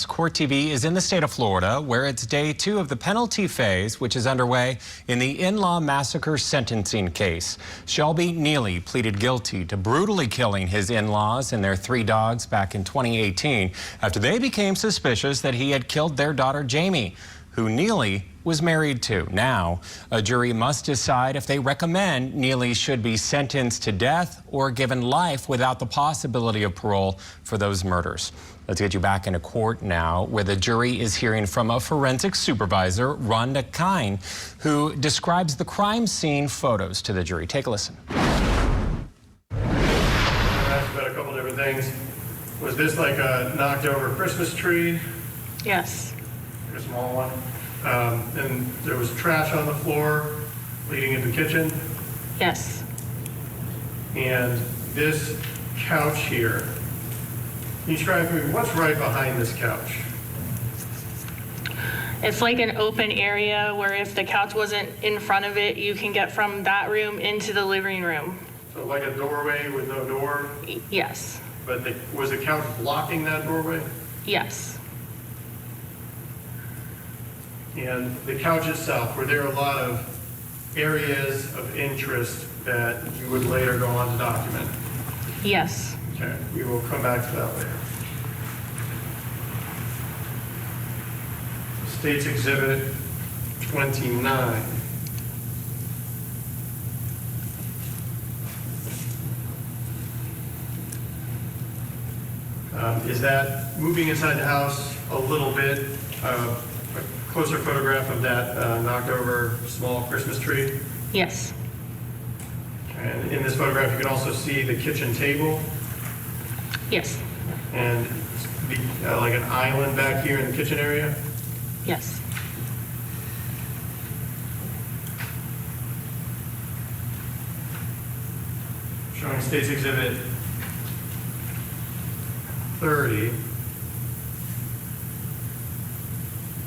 Court TV is in the state of Florida, where it's day 2 of the penalty phase, which is underway in the in-law massacre sentencing case. Shelby Nealy pleaded guilty to brutally killing his in-laws and their 3 dogs back in 2018 after they became suspicious that he had killed their daughter Jamie, who Nealy was married to. Now, a jury must decide if they recommend Nealy should be sentenced to death or given life without the possibility of parole for those murders. Let's get you back into court now, where the jury is hearing from a forensic supervisor, Rhonda Klein, who describes the crime scene photos to the jury. Take a listen. I asked about a couple different things. Was this like a knocked over Christmas tree? Yes. A small one. And there was trash on the floor leading into the kitchen. Yes. And this couch here, can you describe for me what's right behind this couch? It's like an open area where if the couch wasn't in front of it, you can get from that room into the living room. So like a doorway with no door? Yes. But was the couch blocking that doorway? Yes. And the couch itself, were there a lot of areas of interest that you would later go on to document? Yes. Okay, we will come back to that later. State's Exhibit 29. Is that moving inside the house a little bit? A closer photograph of that knocked over small Christmas tree? Yes. And in this photograph, you can also see the kitchen table. Yes. And like an island back here in the kitchen area? Yes. Showing State's Exhibit 30.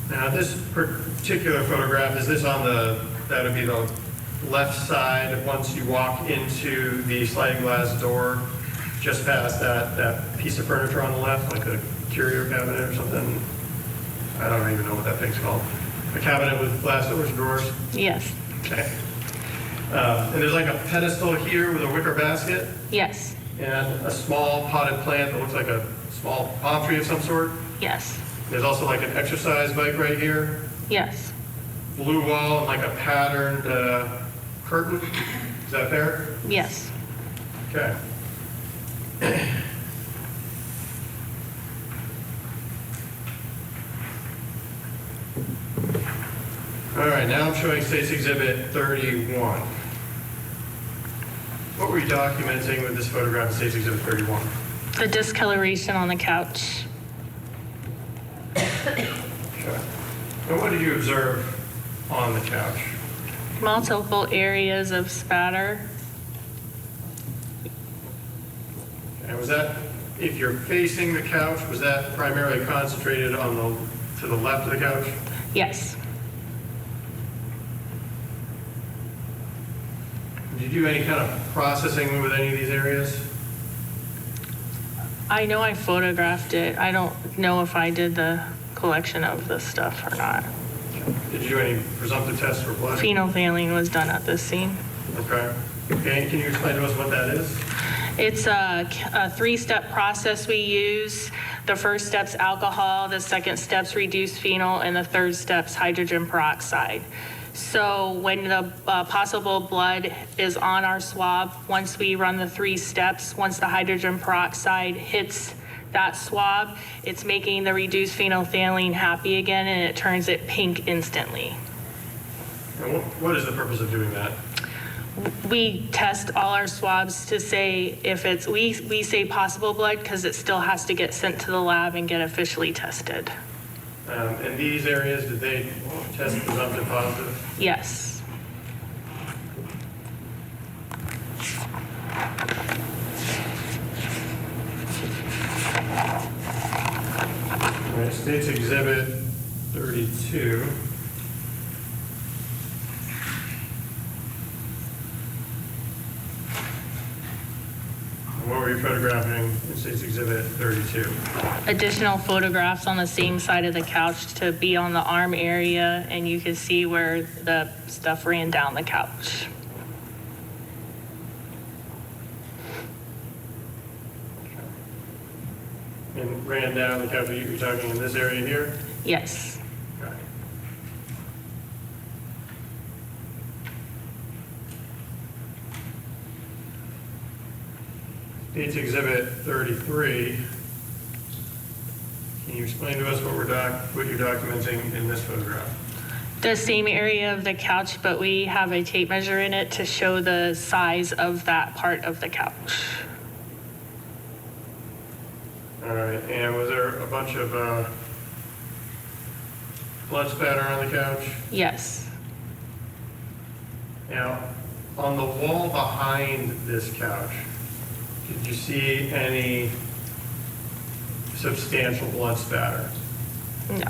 Now this particular photograph, is this on that would be the left side once you walk into the sliding glass door, just past that piece of furniture on the left, like a curio cabinet or something? I don't even know what that thing's called. A cabinet with glass doors and drawers? Yes. Okay. And there's like a pedestal here with a wicker basket? Yes. And a small potted plant that looks like a small palm tree of some sort? Yes. There's also like an exercise bike right here. Yes. Blue wall and like a patterned curtain. Is that fair? Yes. Okay. All right, now I'm showing State's Exhibit 31. What were you documenting with this photograph of State's Exhibit 31? The discoloration on the couch. Okay. And what did you observe on the couch? Multiple areas of spatter. And was that, if you're facing the couch, was that primarily concentrated on to the left of the couch? Yes. Did you do any kind of processing with any of these areas? I know I photographed it. I don't know if I did the collection of the stuff or not. Did you do any presumptive tests for blood? Phenolphthalein was done at this scene. Okay. Okay, can you explain to us what that is? It's a 3-step process we use. The first step's alcohol, the second step's reduced phenol, and the third step's hydrogen peroxide. So when the possible blood is on our swab, once we run the 3 steps, once the hydrogen peroxide hits that swab, it's making the reduced phenolphthalein happy again, and it turns it pink instantly. And what is the purpose of doing that? We test all our swabs to say if it's, we say possible blood because it still has to get sent to the lab and get officially tested. In these areas, did they test presumptive positive? Yes. All right, State's Exhibit 32. What were you're photographing in State's Exhibit 32. Additional photographs on the same side of the couch to be on the arm area, and you can see where the stuff ran down the couch. And ran down the couch, you're talking in this area here? Yes. Okay. State's Exhibit 33. Can you explain to us what you're documenting in this photograph? The same area of the couch, but we have a tape measure in it to show the size of that part of the couch. All right, and was there a bunch of blood spatter on the couch? Yes. Now, on the wall behind this couch, did you see any substantial blood spatter? No.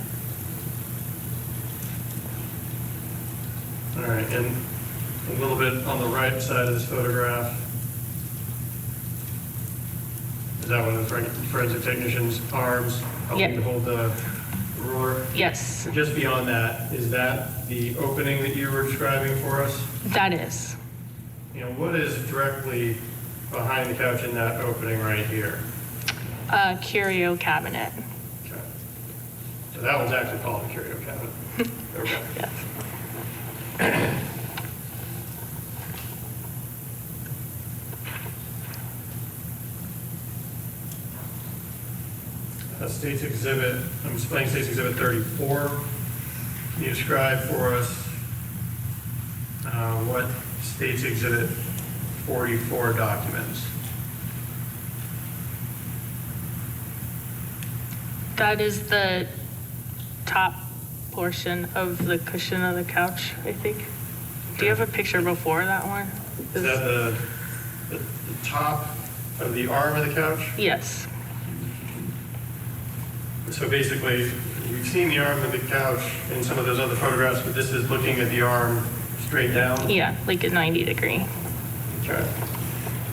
All right, and a little bit on the right side of this photograph. Is that one of the forensic technician's arms helping Yeah. to hold the ruler? Yes, Just beyond that, is that the opening that you were describing for us? that is. You know, what is directly behind the couch in that opening right here? A curio cabinet. Okay. So that one's actually called a curio cabinet. Okay. Yes. State's Exhibit, I'm displaying State's Exhibit 34. Can you describe for us what State's Exhibit 44 documents? That is the top portion of the cushion of the couch, I think. Do you have a picture before that one? Is that the top of the arm of the couch? Yes, So basically, you've seen the arm of the couch in some of those other photographs, but this is looking at the arm straight down? yeah, like a 90-degree. Okay.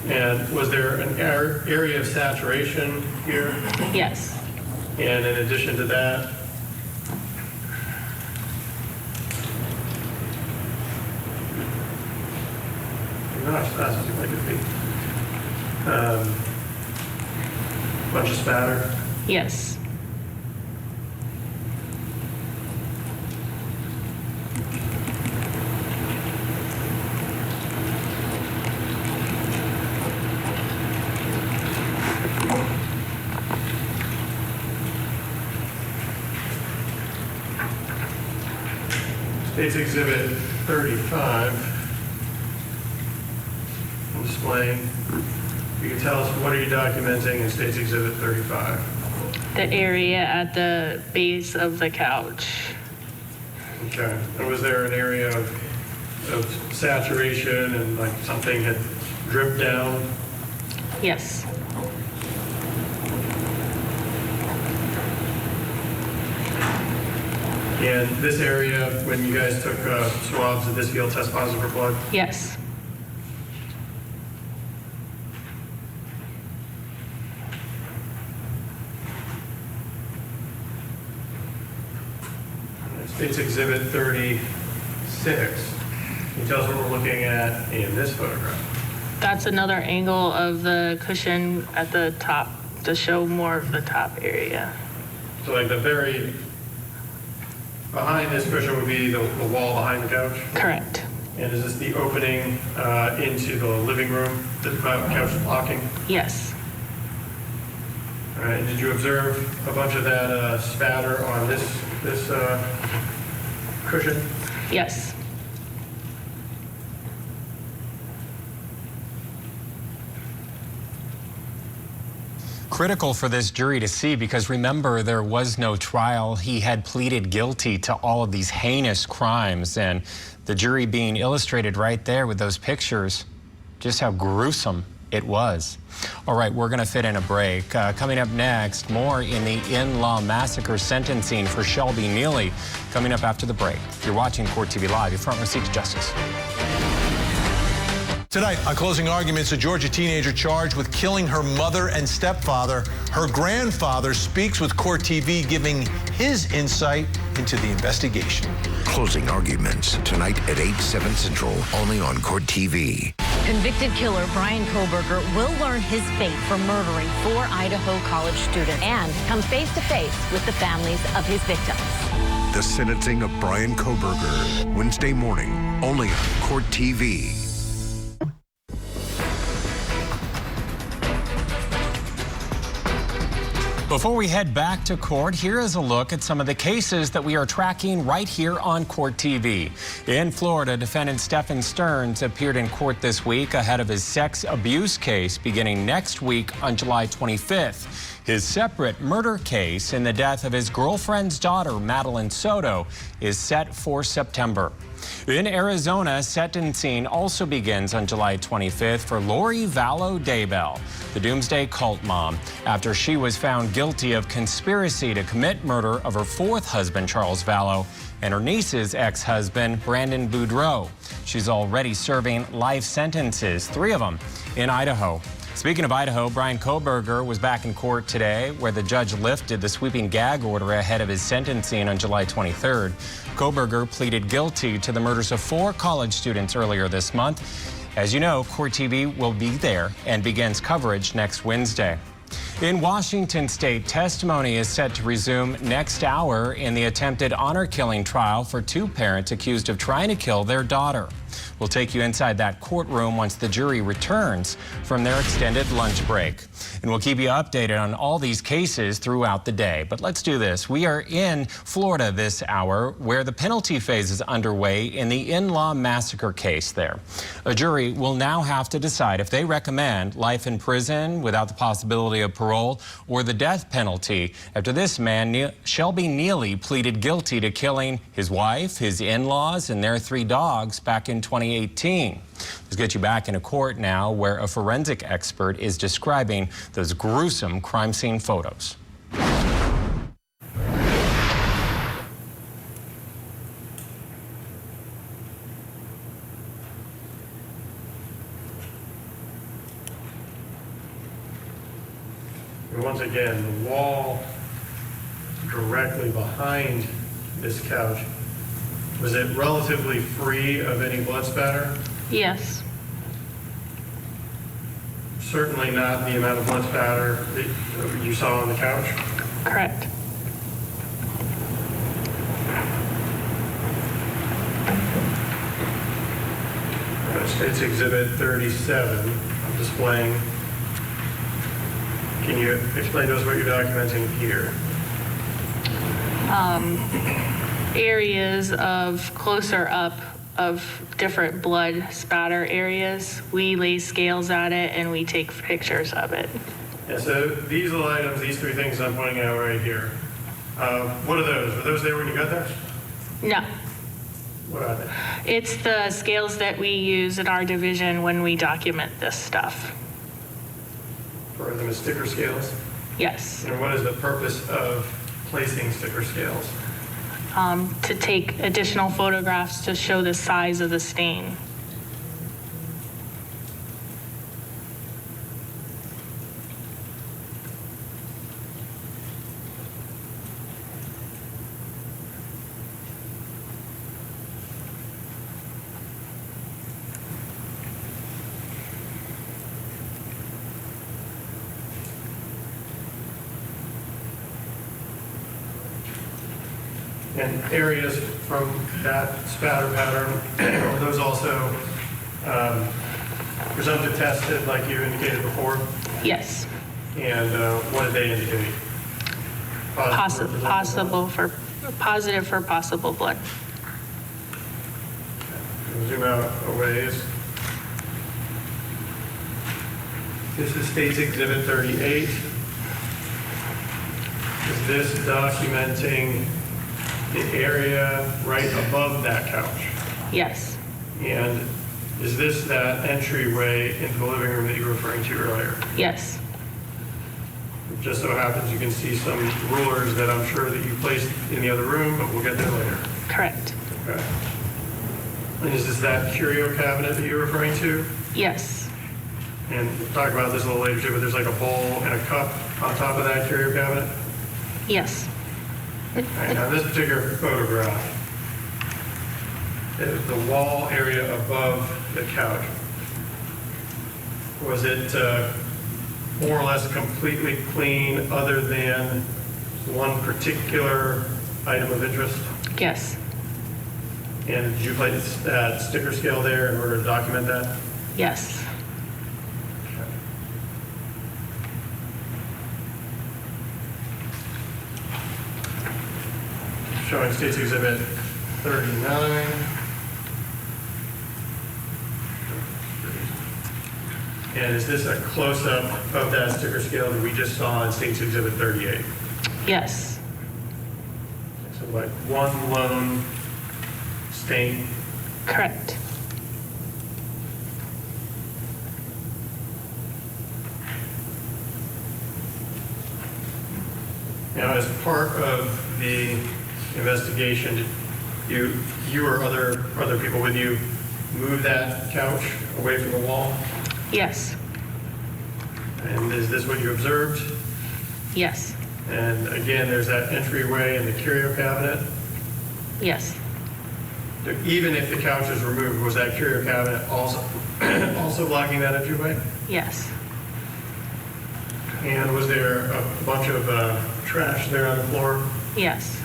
And was there an area of saturation here? Yes, And in addition to that, gosh, that's what it could be. Bunch of spatter. yes. State's Exhibit 35. I'm displaying. You can tell us what are you documenting in State's Exhibit 35? The area at the base of the couch. Okay. And was there an area of saturation and like something had dripped down? Yes, And this area, when you guys took swabs, did this field test positive for blood? yes. State's Exhibit 36. Can you tell us what we're looking at in this photograph? That's another angle of the cushion at the top to show more of the top area. So like the very behind this cushion would be the wall behind the couch? Correct. And is this the opening into the living room that the couch is blocking? Yes, All right, and did you observe a bunch of that spatter on this cushion? yes. Critical for this jury to see, because remember, there was no trial. He had pleaded guilty to all of these heinous crimes, and the jury being illustrated right there with those pictures, just how gruesome it was. All right, we're going to fit in a break. Coming up next, more in the in-law massacre sentencing for Shelby Nealy. Coming up after the break. You're watching Court TV Live, your front row seat to justice. Tonight, on closing arguments, a Georgia teenager charged with killing her mother and stepfather. Her grandfather speaks with Court TV, giving his insight into the investigation. Closing arguments tonight at 8/7 Central, only on Court TV. Convicted killer Brian Kohberger will learn his fate for murdering 4 Idaho college students and come face to face with the families of his victims. The sentencing of Brian Kohberger, Wednesday morning, only on Court TV. Before we head back to court, here is a look at some of the cases that we are tracking right here on Court TV. In Florida, defendant Stephen Stearns appeared in court this week ahead of his sex abuse case beginning next week on July 25th. His separate murder case in the death of his girlfriend's daughter, Madeline Soto, is set for September. In Arizona, sentencing also begins on July 25th for Lori Vallow Daybell, the Doomsday Cult mom, after she was found guilty of conspiracy to commit murder of her 4th husband, Charles Vallow, and her niece's ex-husband, Brandon Boudreaux. She's already serving life sentences, 3 of them, in Idaho. Speaking of Idaho, Brian Kohberger was back in court today, where the judge lifted the sweeping gag order ahead of his sentencing on July 23rd. Kohberger pleaded guilty to the murders of 4 college students earlier this month. As you know, Court TV will be there and begins coverage next Wednesday. In Washington state, testimony is set to resume next hour in the attempted honor killing trial for 2 parents accused of trying to kill their daughter. We'll take you inside that courtroom once the jury returns from their extended lunch break. And we'll keep you updated on all these cases throughout the day. But let's do this. We are in Florida this hour, where the penalty phase is underway in the in-law massacre case there. A jury will now have to decide if they recommend life in prison without the possibility of parole or the death penalty after this man, Shelby Nealy, pleaded guilty to killing his wife, his in-laws, and their 3 dogs back in 2018. Let's get you back into court now, where a forensic expert is describing those gruesome crime scene photos. And once again, the wall directly behind this couch, was it relatively free of any blood spatter? Yes. Certainly not the amount of blood spatter that you saw on the couch. Correct. State's Exhibit 37, displaying. Can you explain to us what you're documenting here? Areas of closer up of different blood spatter areas. We lay scales at it and we take pictures of it. Yeah, so these little items, these 3 things I'm pointing out right here. What are those? Were those there when you got there? No. What are they? It's the scales that we use in our division when we document this stuff. Are them as sticker scales? Yes. And what is the purpose of placing sticker scales? To take additional photographs to show the size of the stain. And areas from that spatter pattern, were those also presumptive tested like you indicated before? Yes. And what did they indicate? Positive for possible blood. Zoom out a ways. This is State's Exhibit 38. Is this documenting the area right above that couch? Yes. And is this that entryway into the living room that you were referring to earlier? Yes. It just so happens you can see some rulers that I'm sure that you placed in the other room, but we'll get there later. Correct. Okay. And is this that curio cabinet that you're referring to? Yes. And we'll talk about this a little later too, but there's like a bowl and a cup on top of that curio cabinet. Yes. All right, now this particular photograph, the wall area above the couch, was it more or less completely clean other than one particular item of interest? Yes. And did you place that sticker scale there in order to document that? Yes. Showing State's Exhibit 39. And is this a close-up of that sticker scale that we just saw in State's Exhibit 38? Yes. So like one lone stain. Correct. Now, as part of the investigation, did you or other people with you move that couch away from the wall? Yes. And is this what you observed? Yes. And again, there's that entryway in the curio cabinet. Yes. Even if the couch is removed, was that curio cabinet also blocking that entryway? Yes. And was there a bunch of trash there on the floor? Yes.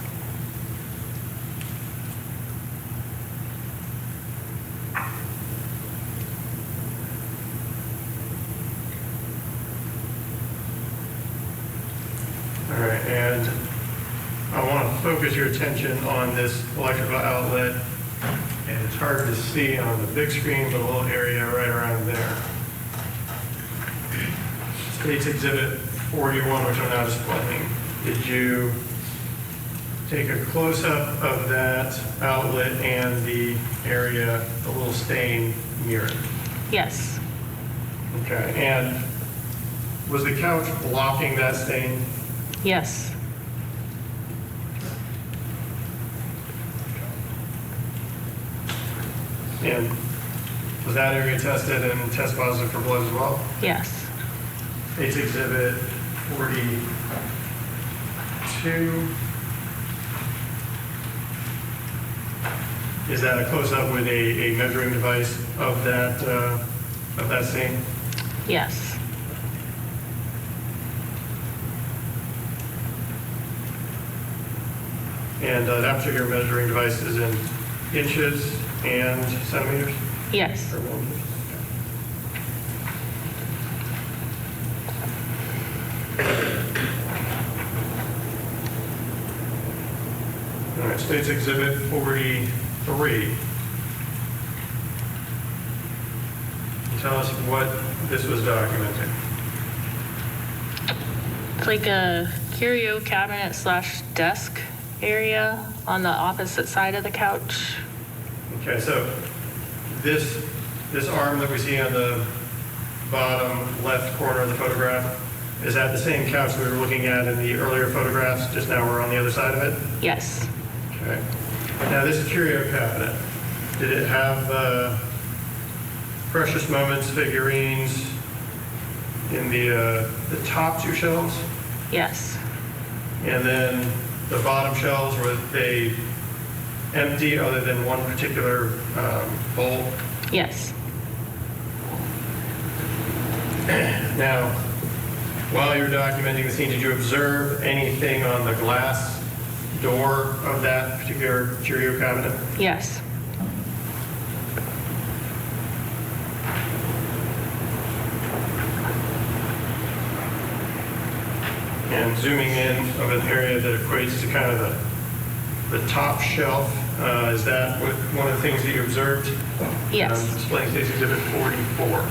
All right, and I want to focus your attention on this electrical outlet, and it's hard to see on the big screen, but a little area right around there. State's Exhibit 41, which I'm now displaying. Did you take a close-up of that outlet and the area, the little stain near it? Yes. Okay, and was the couch blocking that stain? Yes. And was that area tested and test positive for blood as well? Yes. State's Exhibit 42. Is that a close-up with a measuring device of that stain? Yes. And that particular measuring device is in inches and centimeters? Yes. Or millimeters? All right, State's Exhibit 43. Tell us what this was documenting. It's like a curio cabinet / desk area on the opposite side of the couch. Okay, so this arm that we see on the bottom left corner of the photograph, is that the same couch we were looking at in the earlier photographs? Just now we're on the other side of it? Yes. Okay. Now this curio cabinet, did it have precious moments figurines in the top two shelves? Yes. And then the bottom shelves, were they empty other than one particular bowl? Yes. Now, while you're documenting the scene, did you observe anything on the glass door of that particular curio cabinet? Yes. And zooming in of an area that equates to kind of the top shelf, is that one of the things that you observed? Yes. Displaying State's Exhibit 44.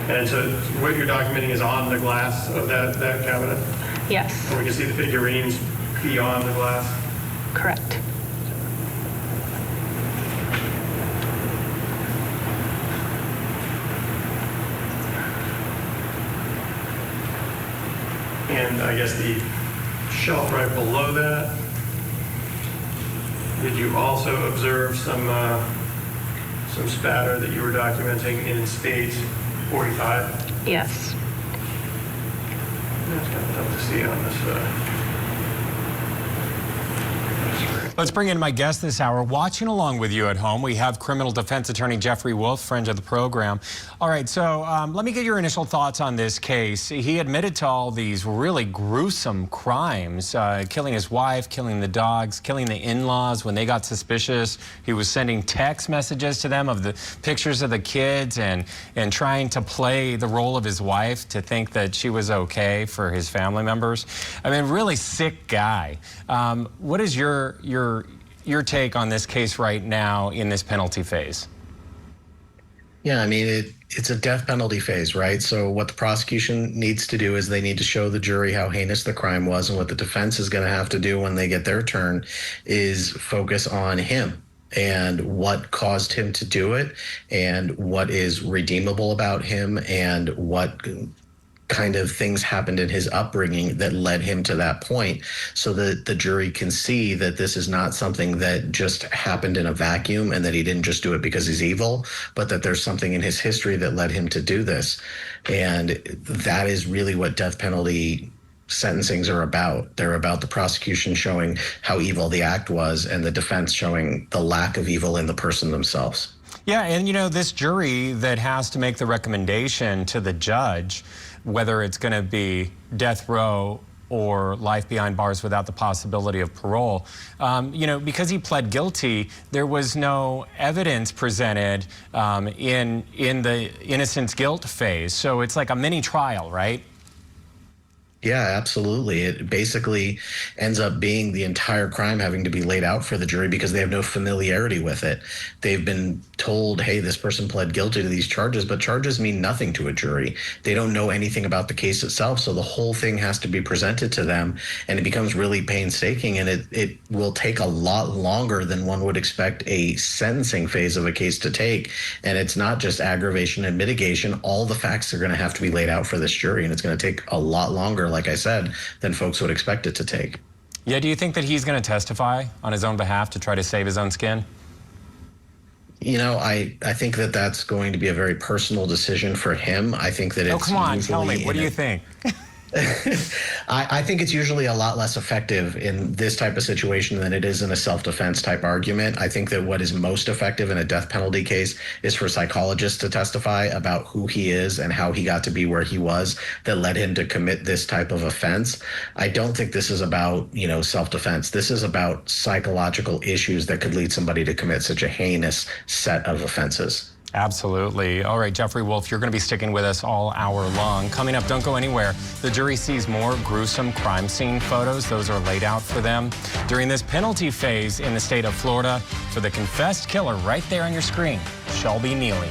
And so what you're documenting is on the glass of that cabinet? Yes. And we can see the figurines beyond the glass? Correct. And I guess the shelf right below that Did you also observe some spatter that you were documenting in state 45? Yes. That's kind of tough to see on this. Let's bring in my guest this hour. Watching along with you at home, we have criminal defense attorney Jeffrey Wolf, friend of the program. All right, so let me get your initial thoughts on this case. He admitted to all these really gruesome crimes, killing his wife, killing the dogs, killing the in-laws when they got suspicious. He was sending text messages to them of the pictures of the kids and trying to play the role of his wife to think that she was okay for his family members. I mean, really sick guy. What is your take on this case right now in this penalty phase? Yeah, I mean, it's a death penalty phase, right? So what the prosecution needs to do is they need to show the jury how heinous the crime was, and what the defense is going to have to do when they get their turn is focus on him and what caused him to do it and what is redeemable about him and what kind of things happened in his upbringing that led him to that point, so that the jury can see that this is not something that just happened in a vacuum and that he didn't just do it because he's evil, but that there's something in his history that led him to do this. And that is really what death penalty sentencings are about. They're about the prosecution showing how evil the act was and the defense showing the lack of evil in the person themselves. Yeah, and you know, this jury that has to make the recommendation to the judge, whether it's going to be death row or life behind bars without the possibility of parole, you know, because he pled guilty, there was no evidence presented in the innocence guilt phase. So it's like a mini trial, right? Yeah, absolutely. It basically ends up being the entire crime having to be laid out for the jury because they have no familiarity with it. They've been told, hey, this person pled guilty to these charges, but charges mean nothing to a jury. They don't know anything about the case itself, so the whole thing has to be presented to them, and it becomes really painstaking, and it will take a lot longer than one would expect a sentencing phase of a case to take. And it's not just aggravation and mitigation. All the facts are going to have to be laid out for this jury, and it's going to take a lot longer, like I said, than folks would expect it to take. Yeah, do you think that he's going to testify on his own behalf to try to save his own skin? You know, I think that that's going to be a very personal decision for him. I think that it's... Oh, come on, tell me, what do you think? I think it's usually a lot less effective in this type of situation than it is in a self-defense type argument. I think that what is most effective in a death penalty case is for psychologists to testify about who he is and how he got to be where he was that led him to commit this type of offense. I don't think this is about, you know, self-defense. This is about psychological issues that could lead somebody to commit such a heinous set of offenses. Absolutely. All right, Jeffrey Wolf, you're going to be sticking with us all hour long. Coming up, don't go anywhere. The jury sees more gruesome crime scene photos. Those are laid out for them during this penalty phase in the state of Florida for the confessed killer right there on your screen, Shelby Nealy.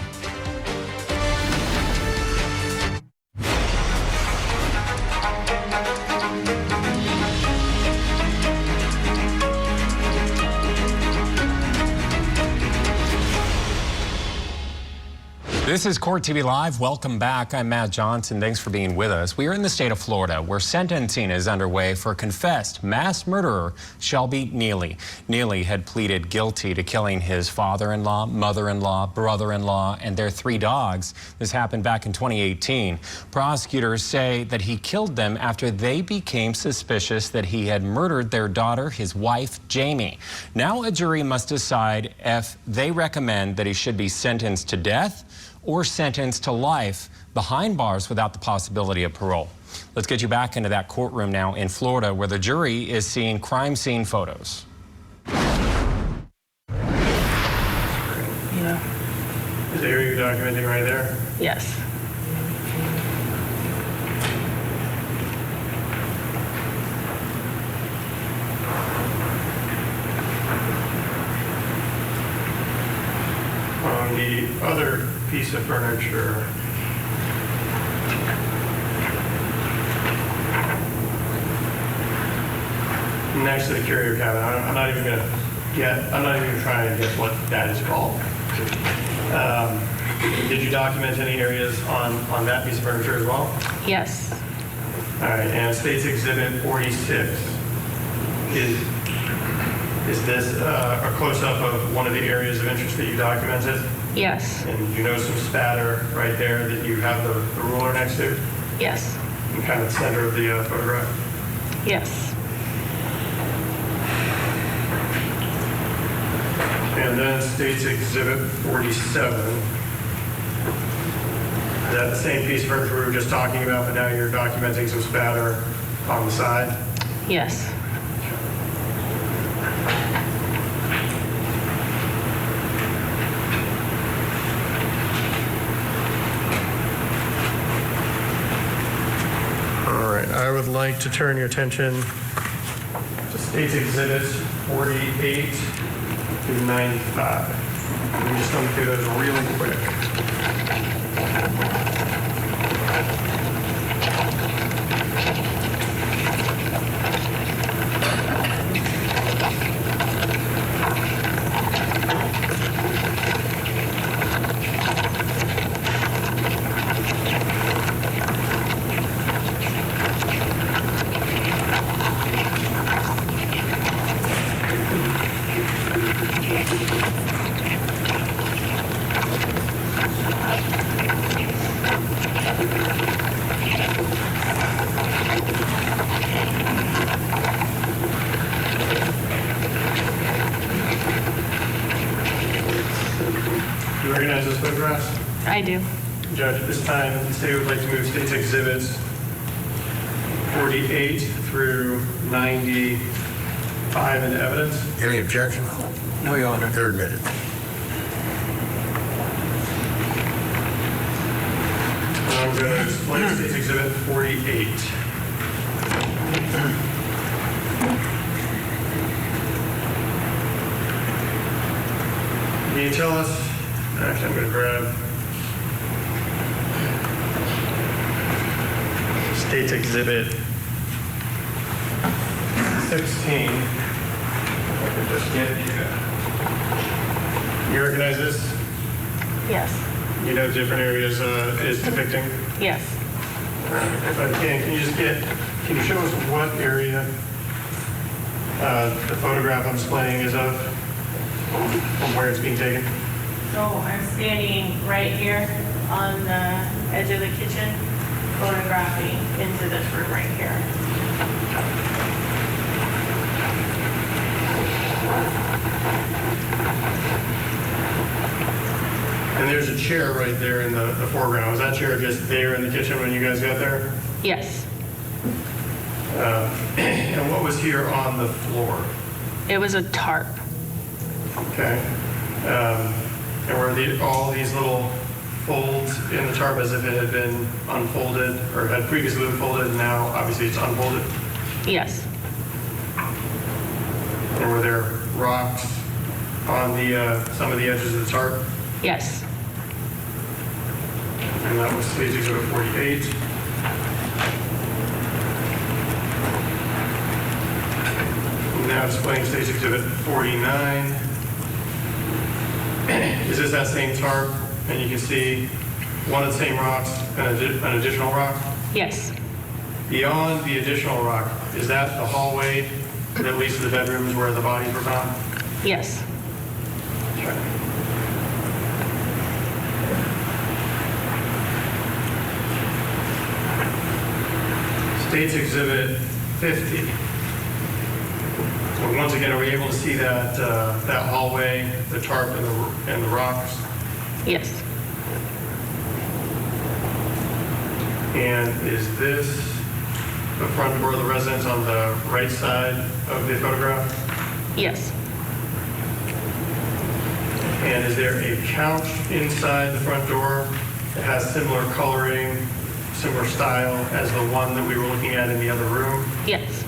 This is Court TV Live. Welcome back. I'm Matt Johnson. Thanks for being with us. We are in the state of Florida, where sentencing is underway for confessed mass murderer Shelby Nealy. Nealy had pleaded guilty to killing his father-in-law, mother-in-law, brother-in-law, and their 3 dogs. This happened back in 2018. Prosecutors say that he killed them after they became suspicious that he had murdered their daughter, his wife, Jamie. Now a jury must decide if they recommend that he should be sentenced to death or sentenced to life behind bars without the possibility of parole. Let's get you back into that courtroom now in Florida, where the jury is seeing crime scene photos. Yeah. Is the area you're documenting right there? Yes. On the other piece of furniture, next to the carrier cabin, I'm not even going to try and guess what that is called. Did you document any areas on that piece of furniture as well? Yes. All right, and State's Exhibit 46 is Is this a close-up of one of the areas of interest that you documented? Yes. And you know some spatter right there that you have the ruler next to? Yes. In kind of the center of the photograph? Yes. And then State's Exhibit 47. Is that the same piece of furniture we were just talking about, but now you're documenting some spatter on the side? Yes. All right, I would like to turn your attention to State's Exhibits 48 to 95. Let me just run through those really quick. You recognize those photographs? I do. Judge, at this time, the state would like to move State's Exhibits 48 through 95 into evidence. Any objection? No, Your Honor. They're admitted. I'm going to explain State's Exhibit 48. Can you tell us, actually I'm going to grab State's Exhibit 16. I can just get you recognize this? Yes. You know different areas is depicting? Yes. If I can you show us what area the photograph I'm displaying is of, from where it's being taken? So I'm standing right here on the edge of the kitchen, photographing into this room right here. And there's a chair right there in the foreground. Was that chair just there in the kitchen when you guys got there? Yes. And what was here on the floor? It was a tarp. Okay. And were all these little folds in the tarp as if it had been unfolded or had previously been folded and now obviously it's unfolded? Yes. And were there rocks on the some of the edges of the tarp? Yes. And that was State's Exhibit 48. Now displaying State's Exhibit 49. Is this that same tarp? And you can see one of the same rocks and an additional rock? Yes. Beyond the additional rock, is that the hallway that leads to the bedrooms where the bodies were found? Yes. Okay. State's Exhibit 50. So once again, are we able to see that that hallway, the tarp, and the rocks? Yes. And is this the front door of the residence on the right side of the photograph? Yes. And is there a couch inside the front door that has similar coloring, similar style as the one that we were looking at in the other room? Yes.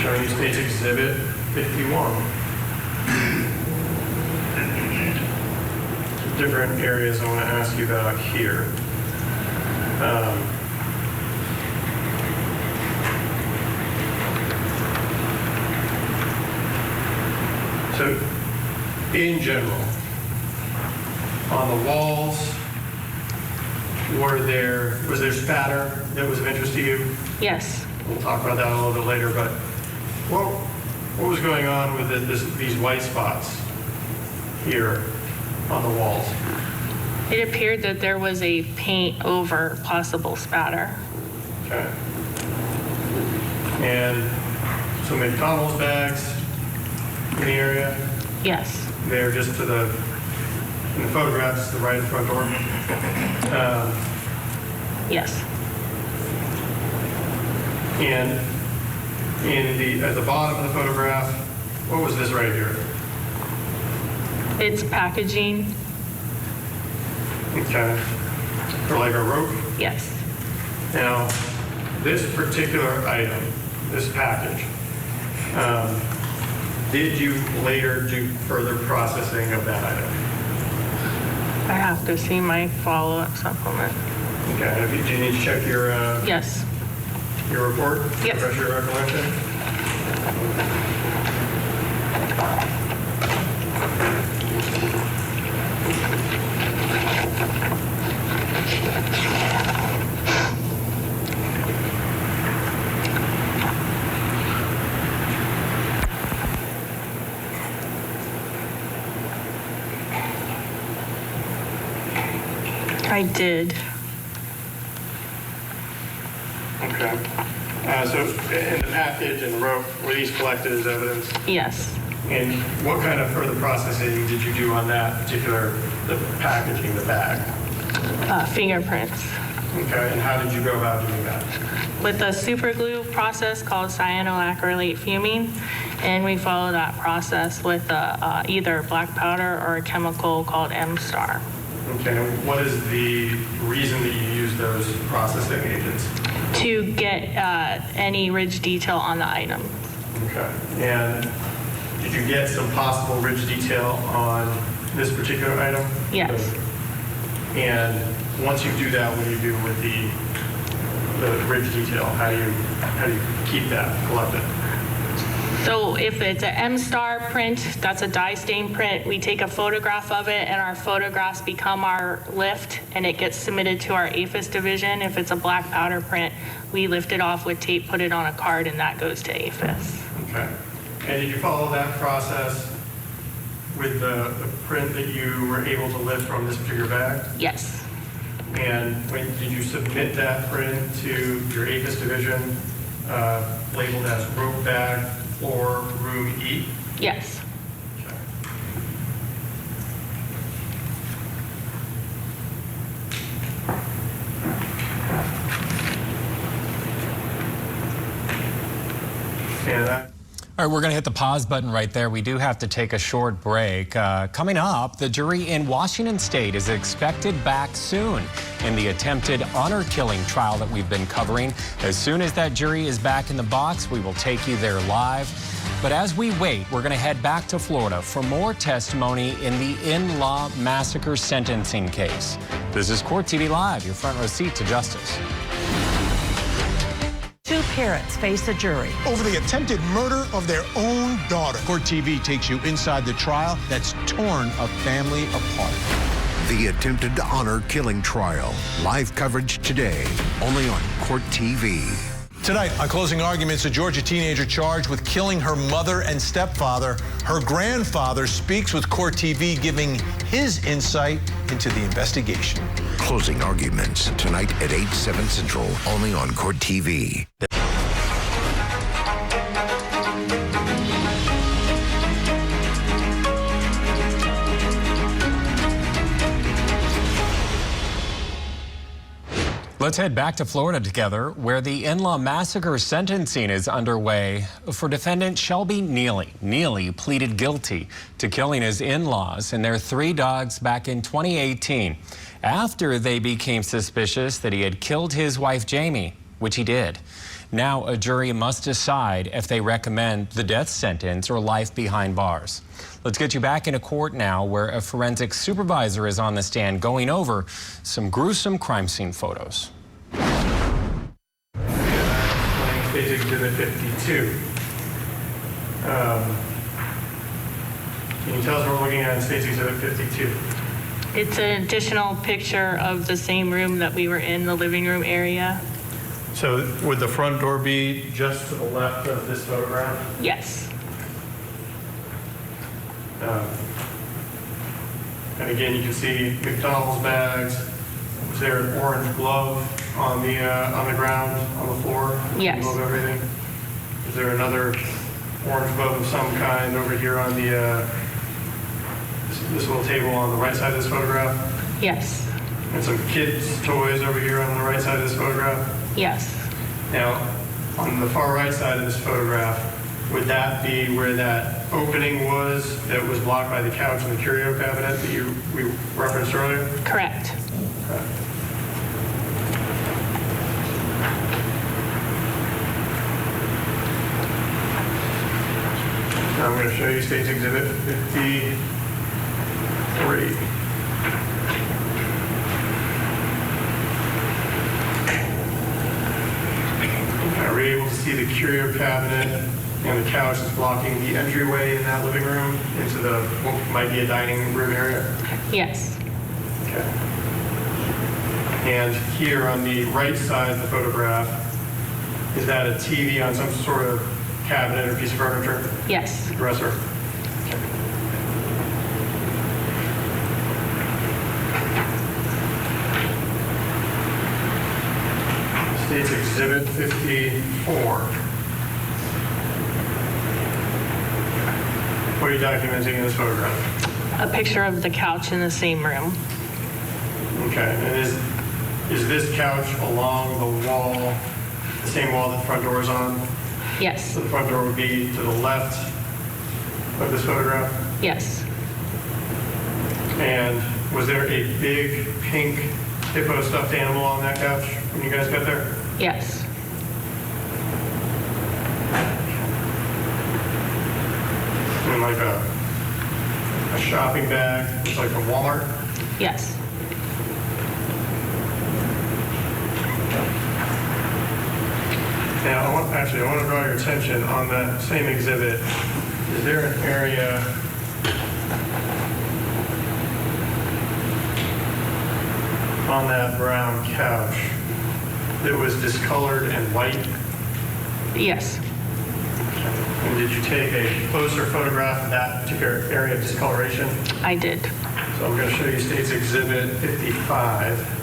Showing you State's Exhibit 51. Different areas I want to ask you about here. So, in general, on the walls Was there spatter that was of interest to you? Yes. We'll talk about that a little bit later, but what was going on with these white spots here on the walls? It appeared that there was a paint over possible spatter. Okay. And so maybe compost bags in the area? Yes. They're just in the photographs, to the right of the front door? Yes. And at the bottom of the photograph, what was this right here? It's packaging. Okay. For like a rope? Yes. Now, this particular item, this package, did you later do further processing of that item? I have to see my follow-up supplement. Okay. Do you need to check your Yes. your report? Yes. Refresh your recollection? I did. Okay. So in the package and the rope, were these collected as evidence? Yes. And what kind of further processing did you do on that particular, the packaging, the bag? Fingerprints. Okay, and how did you go about doing that? With a super glue process called cyanoacrylate fuming, and we follow that process with either black powder or a chemical called M-Star. Okay, and what is the reason that you use those processing agents? To get any ridge detail on the item. Okay, and did you get some possible ridge detail on this particular item? Yes. And once you do that, what do you do with the ridge detail? How do you keep that collected? So if it's an M-Star print, that's a dye stain print, we take a photograph of it and our photographs become our lift and it gets submitted to our APHIS division. If it's a black powder print, we lift it off with tape, put it on a card, and that goes to APHIS. Okay. And did you follow that process with the print that you were able to lift from this particular bag? Yes. And when did you submit that print to your APHIS division labeled as rope bag or room E? Yes. Okay. And that. All right, we're going to hit the pause button right there. We do have to take a short break. Coming up, the jury in Washington State is expected back soon in the attempted honor killing trial that we've been covering. As soon as that jury is back in the box, we will take you there live. But as we wait, we're going to head back to Florida for more testimony in the in-law massacre sentencing case. This is Court TV Live, your front row seat to justice. Two parents face a jury over the attempted murder of their own daughter. Court TV takes you inside the trial that's torn a family apart. The attempted honor killing trial. Live coverage today, only on Court TV. Tonight, on closing arguments, a Georgia teenager charged with killing her mother and stepfather. Her grandfather speaks with Court TV, giving his insight into the investigation. Closing arguments tonight at 8/7 Central, only on Court TV. Let's head back to Florida together, where the in-law massacre sentencing is underway for defendant Shelby Nealy. Nealy pleaded guilty to killing his in-laws and their 3 dogs back in 2018 after they became suspicious that he had killed his wife Jamie, which he did. Now a jury must decide if they recommend the death sentence or life behind bars. Let's get you back into court now, where a forensic supervisor is on the stand going over some gruesome crime scene photos. State Exhibit 52. Can you tell us what we're looking at in State Exhibit 52? It's an additional picture of the same room that we were in, the living room area. So would the front door be just to the left of this photograph? Yes. And again, you can see McDonald's bags. Was there an orange glove on the ground, on the floor? Yes. Above everything? Is there another orange glove of some kind over here on the this little table on the right side of this photograph? Yes. And some kids' toys over here on the right side of this photograph? Yes. Now, on the far right side of this photograph, would that be where that opening was that was blocked by the couch and the curio cabinet that we referenced earlier? Correct. Okay. Now I'm going to show you State's Exhibit 53. Are we able to see the curio cabinet and the couch that's blocking the entryway in that living room into the what might be a dining room area? Yes. Okay. And here on the right side of the photograph, is that a TV on some sort of cabinet or piece of furniture? Yes. Dresser? State's Exhibit 54. What are you documenting in this photograph? A picture of the couch in the same room. Okay, and is this couch along the wall, the same wall that the front door is on? Yes. So the front door would be to the left of this photograph? Yes. And was there a big pink hippo stuffed animal on that couch when you guys got there? Yes. And like a shopping bag, it's like from Walmart? Yes. Now, I want to draw your attention on that same exhibit. Is there an area on that brown couch that was discolored and white? Yes. And did you take a closer photograph of that particular area of discoloration? I did. So I'm going to show you State's Exhibit 55.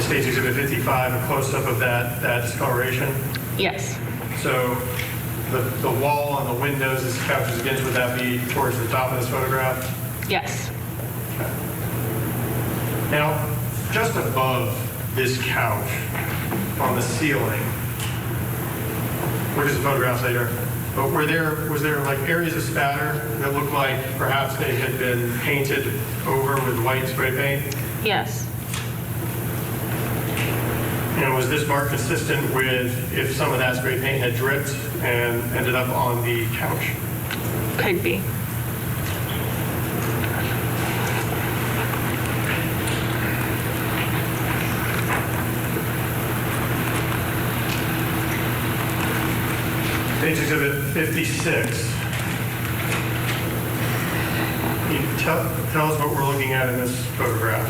State's Exhibit 55, a close-up of that discoloration. Yes. So the wall and the windows this couch is against, would that be towards the top of this photograph? Yes. Okay. Now, just above this couch on the ceiling, which is the photograph later, but was there like areas of spatter that looked like perhaps they had been painted over with white spray paint? Yes. And was this mark consistent with if some of that spray paint had dripped and ended up on the couch? Could be. State's Exhibit 56. Can you tell us what we're looking at in this photograph?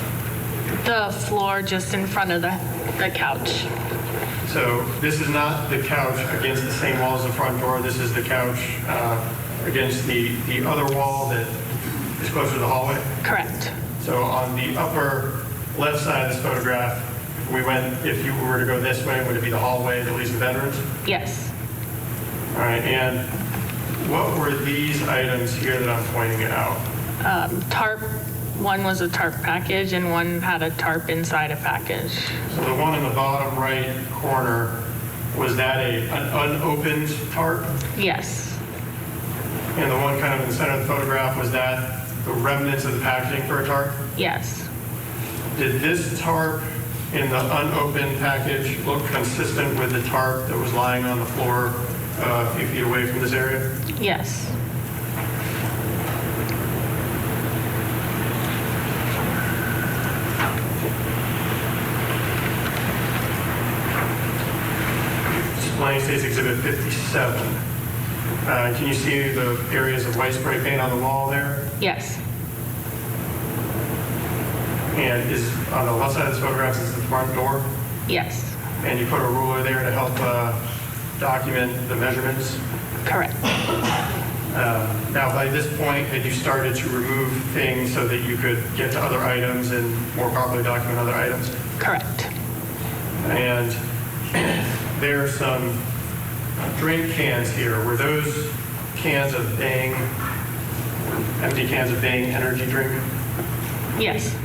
The floor just in front of the couch. So this is not the couch against the same wall as the front door. This is the couch against the other wall that is closer to the hallway? Correct. So on the upper left side of this photograph, if you were to go this way, would it be the hallway that leads to the bedrooms? Yes. All right, and what were these items here that I'm pointing out? Tarp. One was a tarp package and one had a tarp inside a package. So the one in the bottom right corner, was that an unopened tarp? Yes. And the one kind of in the center of the photograph, was that the remnants of the packaging for a tarp? Yes. Did this tarp in the unopened package look consistent with the tarp that was lying on the floor a few feet away from this area? Yes. Displaying State's Exhibit 57. Can you see the areas of white spray paint on the wall there? Yes. And is on the left side of this photograph is the front door, Yes, and you put a ruler there to help document the measurements. correct. Now, by this point, had you started to remove things so that you could get to other items and more properly document other items? Correct. And there are some drink cans here. Were those cans of Bang, empty cans of Bang energy drink? Yes,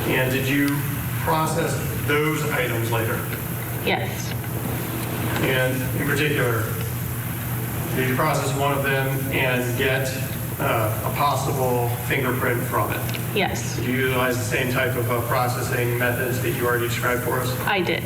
And did you process those items later? yes, And in particular, did you process one of them and get a possible fingerprint from it? yes, Did you utilize the same type of processing methods that you already described for us? I did.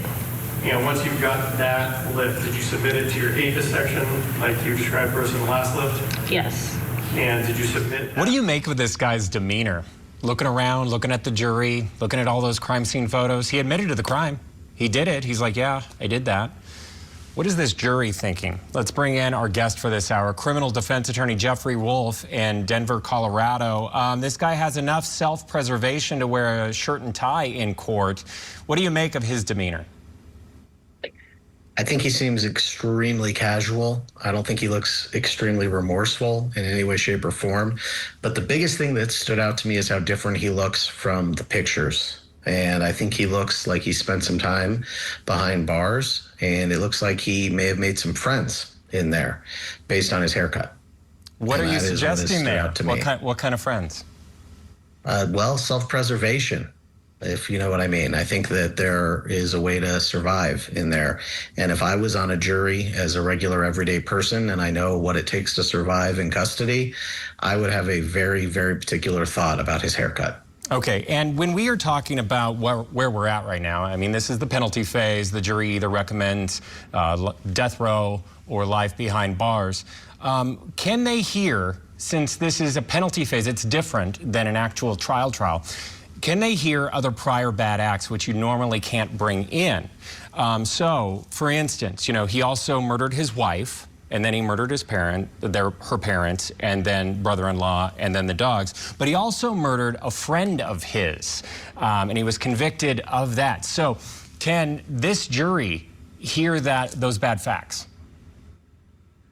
And once you got that lift, did you submit it to your APHIS section like you described for us in the last lift? Yes. And did you submit? What do you make of this guy's demeanor? Looking around, looking at the jury, looking at all those crime scene photos. He admitted to the crime. He did it. He's like, yeah, I did that. What is this jury thinking? Let's bring in our guest for this hour, criminal defense attorney Jeffrey Wolf in Denver, Colorado. This guy has enough self-preservation to wear a shirt and tie in court. What do you make of his demeanor? I think he seems extremely casual. I don't think he looks extremely remorseful in any way, shape, or form. But the biggest thing that stood out to me is how different he looks from the pictures. And I think he looks like he spent some time behind bars, and it looks like he may have made some friends in there based on his haircut. What And are you that is what has suggesting stood there? out to me. What kind of friends? Well, self-preservation, if you know what I mean. I think that there is a way to survive in there. And if I was on a jury as a regular everyday person and I know what it takes to survive in custody, I would have a very, very particular thought about his haircut. Okay, and when we are talking about where we're at right now, I mean, this is the penalty phase. The jury either recommends death row or life behind bars. Can they hear, since this is a penalty phase, it's different than an actual trial, can they hear other prior bad acts which you normally can't bring in? So, for instance, you know, he also murdered his wife, and then he murdered his her parents, and then brother-in-law, and then the dogs. But he also murdered a friend of his, and he was convicted of that. So can this jury hear those bad facts?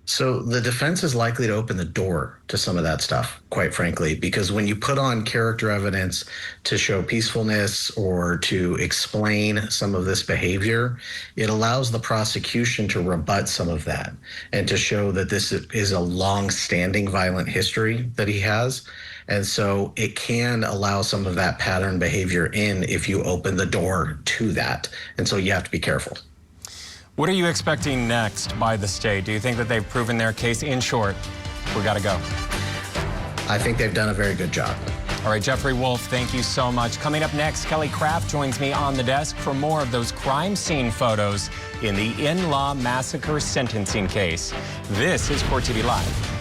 So the defense is likely to open the door to some of that stuff, quite frankly, because when you put on character evidence to show peacefulness or to explain some of this behavior, it allows the prosecution to rebut some of that and to show that this is a long-standing violent history that he has. And so it can allow some of that pattern behavior in if you open the door to that. And so you have to be careful. What are you expecting next by the state? Do you think that they've proven their case? In short, we got to go. I think they've done a very good job. All right, Jeffrey Wolf, thank you so much. Coming up next, Kelly Craft joins me on the desk for more of those crime scene photos in the in-law massacre sentencing case. This is Court TV Live.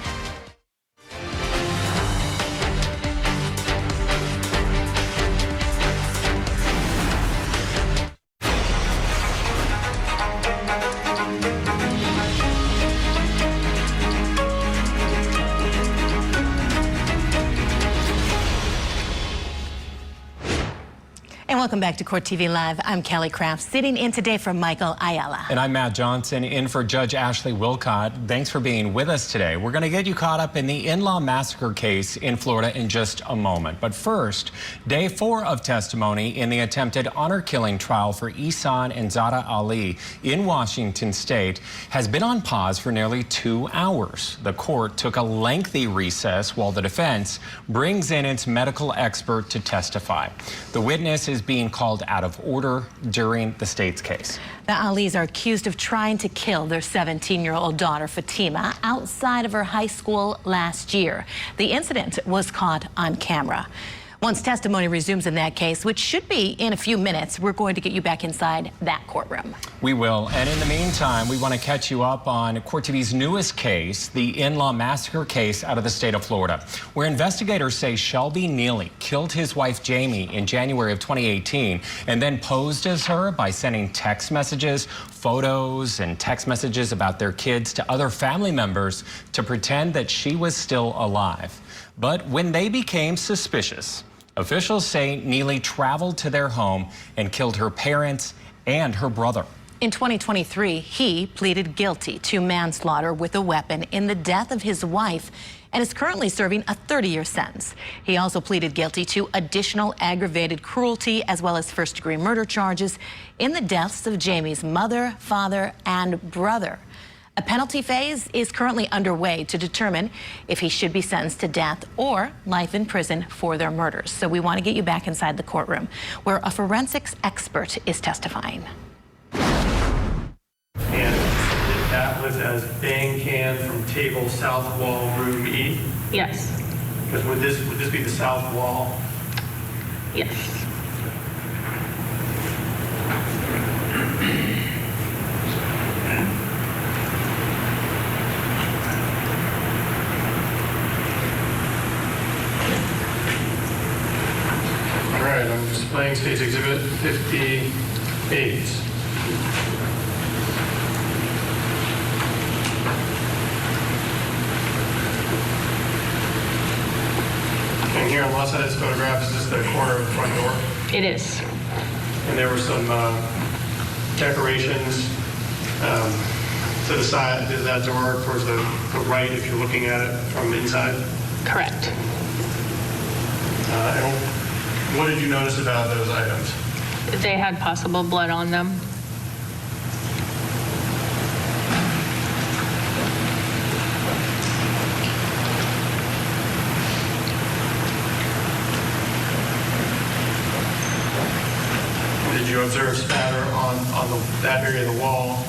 And welcome back to Court TV Live. I'm Kelly Craft, sitting in today for Michael Ayala. And I'm Matt Johnson, in for Judge Ashley Wilcott. Thanks for being with us today. We're going to get you caught up in the in-law massacre case in Florida in just a moment. But first, day 4 of testimony in the attempted honor killing trial for Ihsan and Zada Ali in Washington State has been on pause for nearly 2 hours. The court took a lengthy recess while the defense brings in its medical expert to testify. The witness is being called out of order during the state's case. The Alis are accused of trying to kill their 17-year-old daughter, Fatima, outside of her high school last year. The incident was caught on camera. Once testimony resumes in that case, which should be in a few minutes, we're going to get you back inside that courtroom. We will. And in the meantime, we want to catch you up on Court TV's newest case, the in-law massacre case out of the state of Florida, where investigators say Shelby Nealy killed his wife Jamie in January of 2018 and then posed as her by sending text messages, photos, and text messages about their kids to other family members to pretend that she was still alive. But when they became suspicious, Officials say Nealy traveled to their home and killed her parents and her brother. In 2023, he pleaded guilty to manslaughter with a weapon in the death of his wife and is currently serving a 30-year sentence. He also pleaded guilty to additional aggravated cruelty as well as first-degree murder charges in the deaths of Jamie's mother, father, and brother. A penalty phase is currently underway to determine if he should be sentenced to death or life in prison for their murders. So we want to get you back inside the courtroom where a forensics expert is testifying. And that was as bang can from table south wall room E? Yes. Because would this be the south wall? Yes. All right, I'm displaying State's Exhibit 58. And here on the left side of this photograph, is this the corner of the front door? It is. And there were some decorations to the side of that door towards the right if you're looking at it from inside. Correct. And what did you notice about those items? They had possible blood on them. Did you observe spatter on that area of the wall?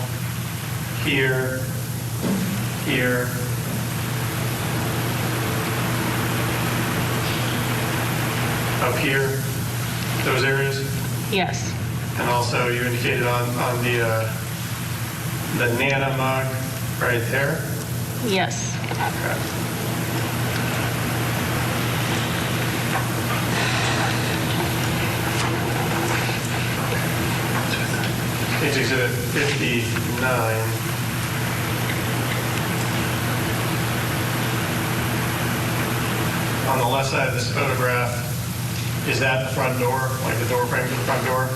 Here, here. Up here, those areas? Yes. And also you indicated on the Nana mug right there? Yes. Okay. Page Exhibit 59. On the left side of this photograph, is that the front door, like the door frame to the front door?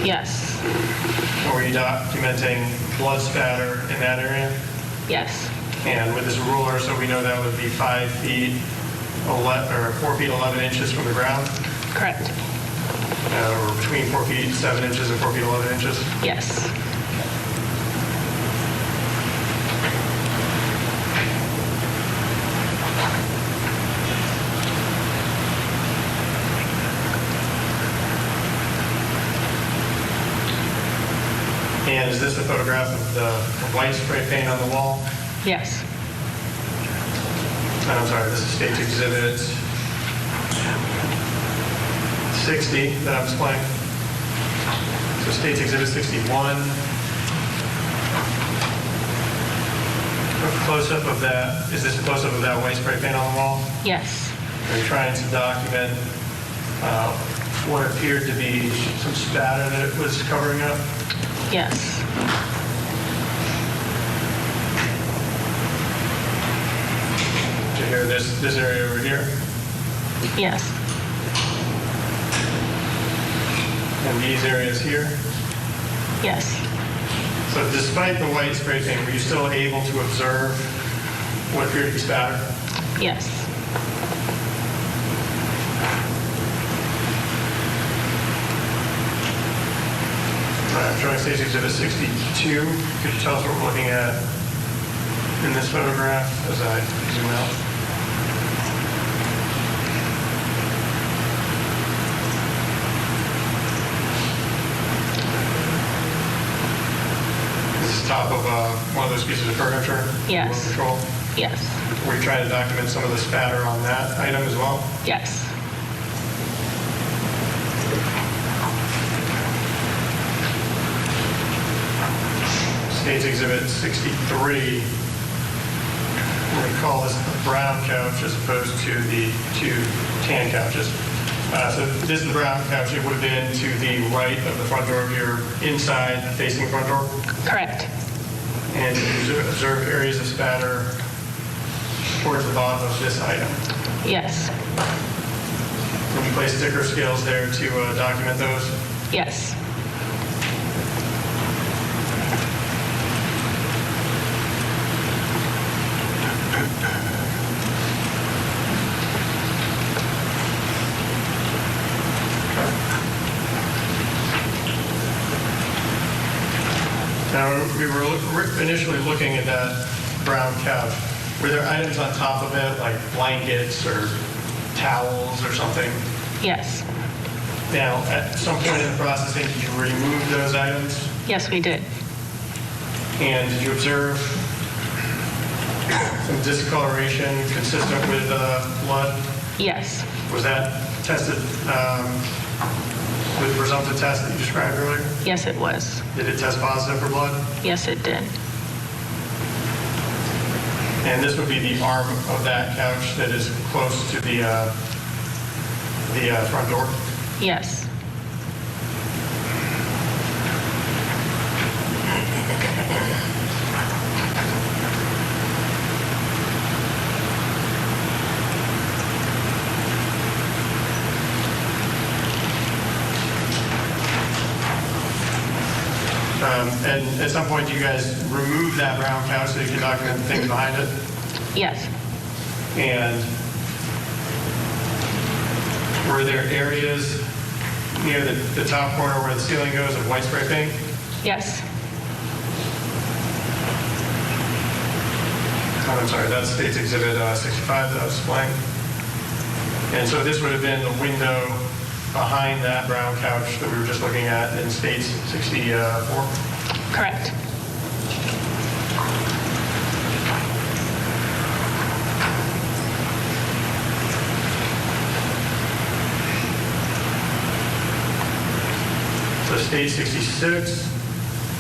Yes. Or were you documenting blood spatter in that area? Yes. And with this ruler, so we know that would be 5 feet, 4 feet 11 inches from the ground? Correct. Or between 4 feet 7 inches and 4 feet 11 inches? Yes. And is this a photograph of the white spray paint on the wall? Yes. And I'm sorry, this is State's Exhibit 60 that I'm displaying. So State's Exhibit 61. A close-up of that, is this a close-up of that white spray paint on the wall? Yes. Are you trying to document what appeared to be some spatter that it was covering up? Yes. Did you hear this area over here? Yes. And these areas here? Yes. So despite the white spray paint, were you still able to observe what appeared to be spatter? Yes. All right, I'm showing State's Exhibit 62. Could you tell us what we're looking at in this photograph as I zoom out? This is top of one of those pieces of furniture? Yes. Remote control? Yes. Were you trying to document some of the spatter on that item as well? Yes. State's Exhibit 63. We call this the brown couch as opposed to the two tan couches. So this is the brown couch. It would have been to the right of the front door of your inside facing front door. Correct. And you observe areas of spatter towards the bottom of this item. Yes. Can you place sticker scales there to document those? Yes. Now, we were initially looking at that brown couch. Were there items on top of it, like blankets or towels or something? Yes. Now, at some point in the processing, did you remove those items? Yes, we did. And did you observe some discoloration consistent with blood? Yes. Was that tested with the presumptive test that you described earlier? Yes, it was. Did it test positive for blood? Yes, it did. And this would be the arm of that couch that is close to the front door? Yes. And at some point, do you guys remove that brown couch so you can document the things behind it? Yes. And were there areas near the top corner where the ceiling goes of white spray paint? Yes. Oh, I'm sorry, that's State's Exhibit 65 that I was displaying. And so this would have been the window behind that brown couch that we were just looking at in State's 64? Correct. So State 66,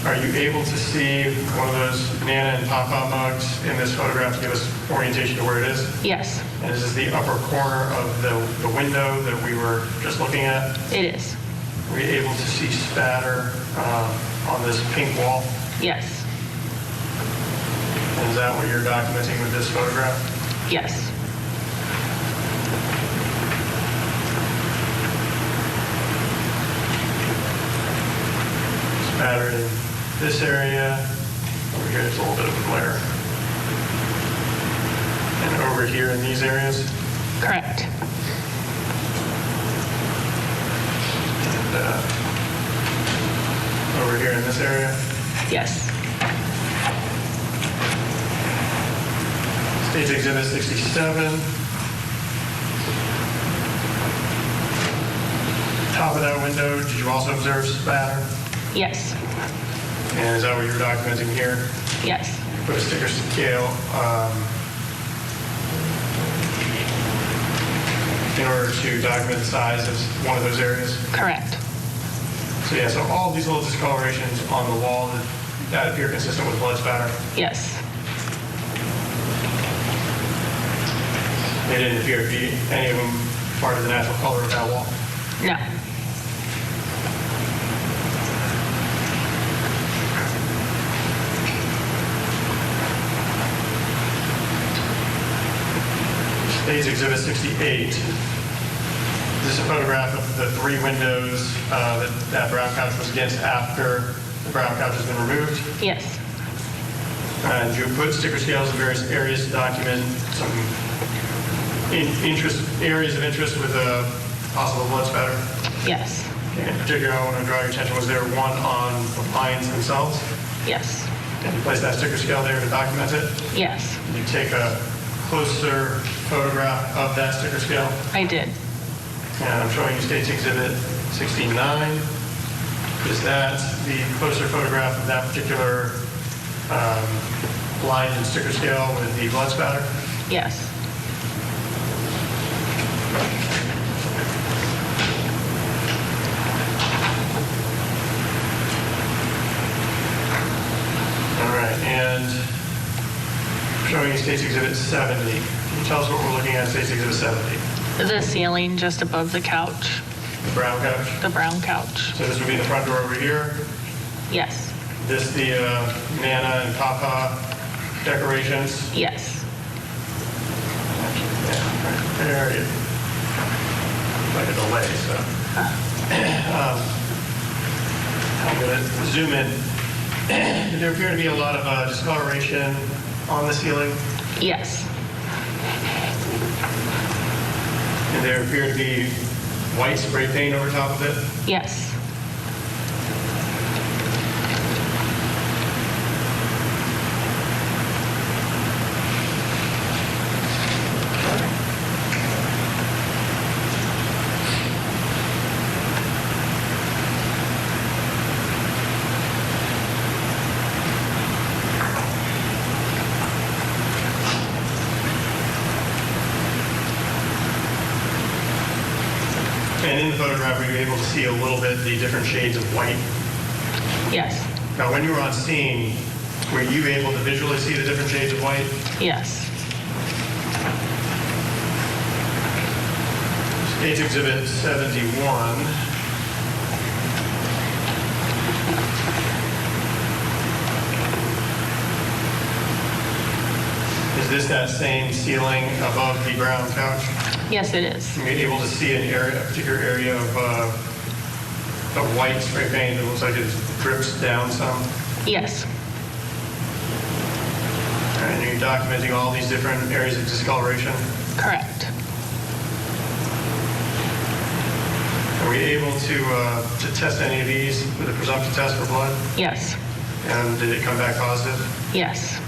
are you able to see one of those Nana and Papa mugs in this photograph to give us orientation to where it is? Yes. And is this the upper corner of the window that we were just looking at? It is. Were you able to see spatter on this pink wall? Yes. And is that what you're documenting with this photograph? Yes. Spatter in this area. Over here, there's a little bit of a glare. And over here in these areas? Correct. And over here in this area? Yes. State Exhibit 67. Top of that window, did you also observe spatter? Yes. And is that what you're documenting here? Yes. Put a sticker scale in order to document the size of one of those areas? Correct. So yeah, so all these little discolorations on the wall that appear consistent with blood spatter? Yes. They didn't appear to be any of them part of the natural color of that wall? No. State's Exhibit 68. This is a photograph of the three windows that brown couch was against after the brown couch has been removed. Yes. And you put sticker scales in various areas to document some areas of interest with possible blood spatter. Yes. In particular, I want to draw your attention, was there one on the pines themselves? Yes. And you place that sticker scale there to document it? Yes. Did you take a closer photograph of that sticker scale? I did. And I'm showing you State's Exhibit 69. Is that the closer photograph of that particular line and sticker scale with the blood spatter? Yes. All right, and I'm showing you State's Exhibit 70. Can you tell us what we're looking at in State's Exhibit 70? The ceiling just above the couch. The brown couch? The brown couch. So this would be the front door over here. Yes. This the Nana and Papa decorations? Yes. Yeah, right there. like a delay, so. I'm going to zoom in. There appear to be a lot of discoloration on the ceiling, Yes. and there appear to be white spray paint over top of it. Yes. And in the photograph, were you able to see a little bit the different shades of white? Yes. Now, when you were on scene, were you able to visually see the different shades of white? Yes. State's Exhibit 71. Is this that same ceiling above the brown couch? Yes, it is. Are you able to see an area, a particular area of white spray paint that looks like it drips down some? Yes. All right, and you're documenting all these different areas of discoloration? Correct. Are we able to test any of these with a presumptive test for blood? Yes. And did it come back positive? Yes.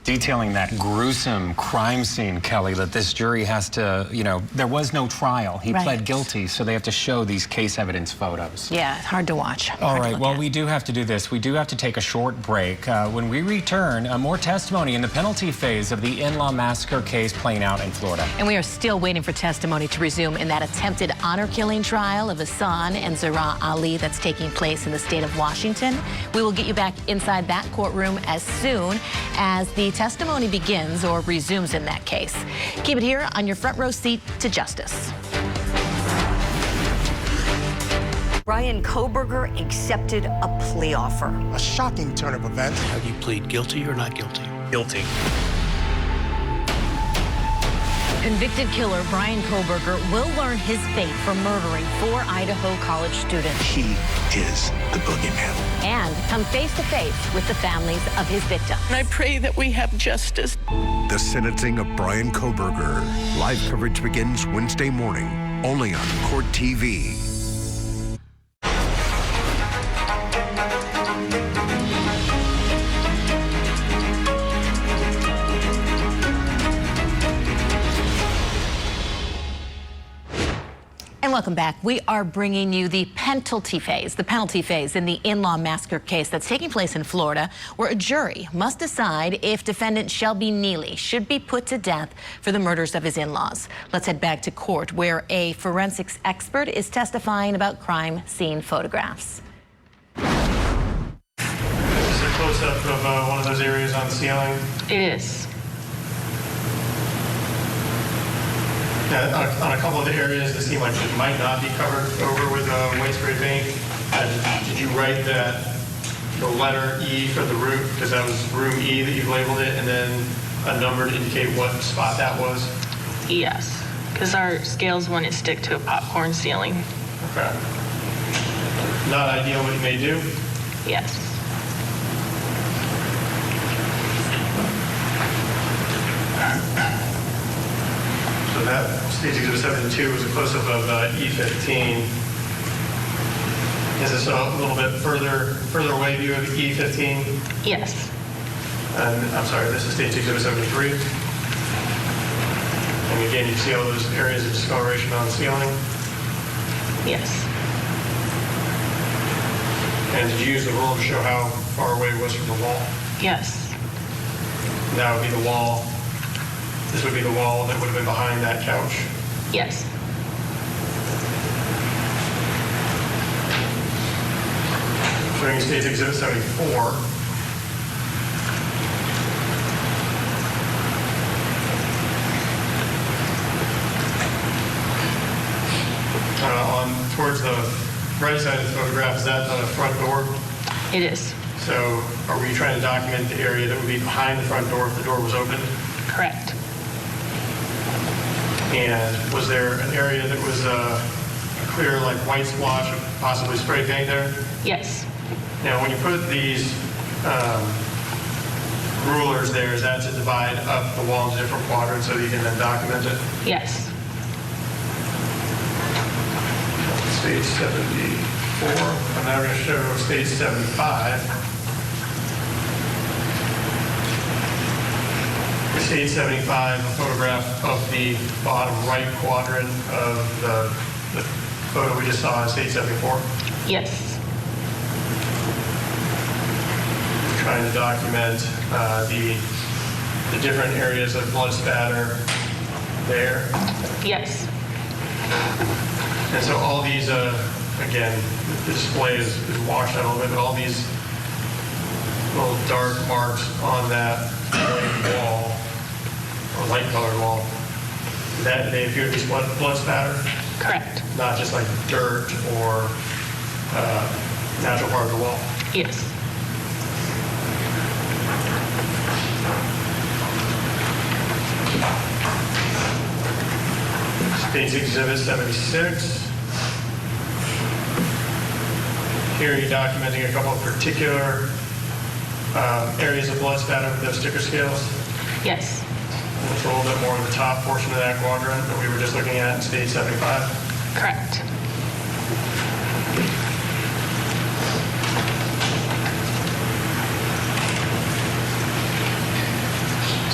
Detailing that gruesome crime scene, Kelly, that this jury has to, there was no trial. He Right. pled guilty, so they have to show these case evidence photos. Yeah, it's hard to watch. All right, well, we do have to do this. We do have to take a short break. When we return, more testimony in the penalty phase of the in-law massacre case playing out in Florida. And we are still waiting for testimony to resume in that attempted honor killing trial of Hassan and Zahra Ali that's taking place in the state of Washington. We will get you back inside that courtroom as soon as the testimony begins or resumes in that case. Keep it here on your front row seat to justice. Bryan Kohberger accepted a plea offer. A shocking turn of events. Have you plead guilty or not guilty? Guilty. Convicted killer Bryan Kohberger will learn his fate for murdering 4 Idaho college students. He is the boogeyman. And come face to face with the families of his victims. I pray that we have justice. The sentencing of Bryan Kohberger. Live coverage begins Wednesday morning, only on Court TV. And welcome back. We are bringing you the penalty phase in the in-law massacre case that's taking place in Florida, where a jury must decide if defendant Shelby Nealy should be put to death for the murders of his in-laws. Let's head back to court, where a forensics expert is testifying about crime scene photographs. This is a close-up of one of those areas on the ceiling. It is. On a couple of the areas that seem like it might not be covered over with white spray paint, did you write that the letter E for the roof, because that was room E that you've labeled it, and then a number to indicate what spot that was? Yes. Because our scales wouldn't stick to a popcorn ceiling. Okay. Not ideal, but you may do? Yes. So that State Exhibit 72 was a close-up of E15. Is this a little bit further away view of E15? Yes. And I'm sorry, this is State Exhibit 73. And again, you can see all those areas of discoloration on the ceiling. Yes. And did you use the ruler to show how far away it was from the wall? Yes. That would be the wall. This would be the wall that would have been behind that couch. Yes. Showing State Exhibit 74. right side of the photograph, is that the front door? It is. So are we trying to document the area that would be behind the front door if the door was open? Correct. And was there an area that was a clear, like, white splotch of possibly spray paint there? Yes. Now, when you put these rulers there, is that to divide up the wall into different quadrants so you can then document it? Yes. Stage 74. I'm now going to show stage 75. Stage 75, a photograph of the bottom right quadrant of the photo we just saw in stage 74. Yes. Trying to document the different areas of blood spatter there. Yes. And so all these, again, the display is washed out a little bit, but all these little dark marks on that white wall, or light colored wall, that they appear to be blood spatter? Correct. Not just like dirt or natural part of the wall? Yes. Stage Exhibit 76. Here you're documenting a couple of particular areas of blood spatter with those sticker scales. Yes. And it's a little bit more in the top portion of that quadrant that we were just looking at in stage 75. Correct.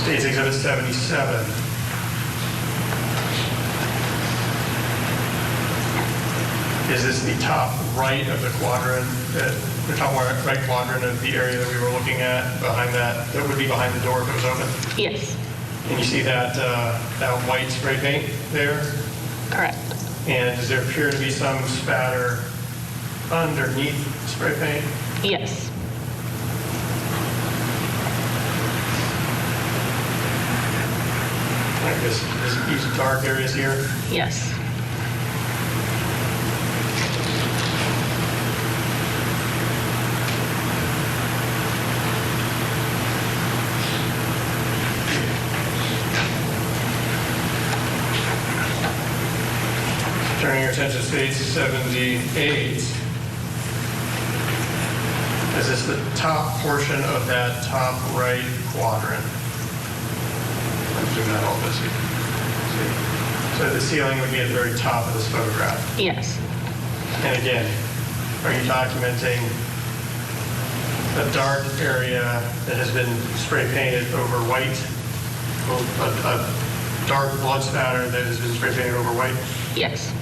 Stage Exhibit 77. Is this the top right of the quadrant, the top right quadrant of the area that we were looking at behind that would be behind the door if it was open? Yes. And you see that, that white spray paint there? Correct. And does there appear to be some spatter underneath the spray paint? Yes. Like these dark areas here? Yes. Turning your attention to stage 78. Is this the top portion of that top right quadrant? I'll zoom out all this. See? So the ceiling would be at the very top of this photograph. Yes. And again, are you documenting a dark area that has been spray painted over white? A dark blood spatter that has been spray painted over white? Yes.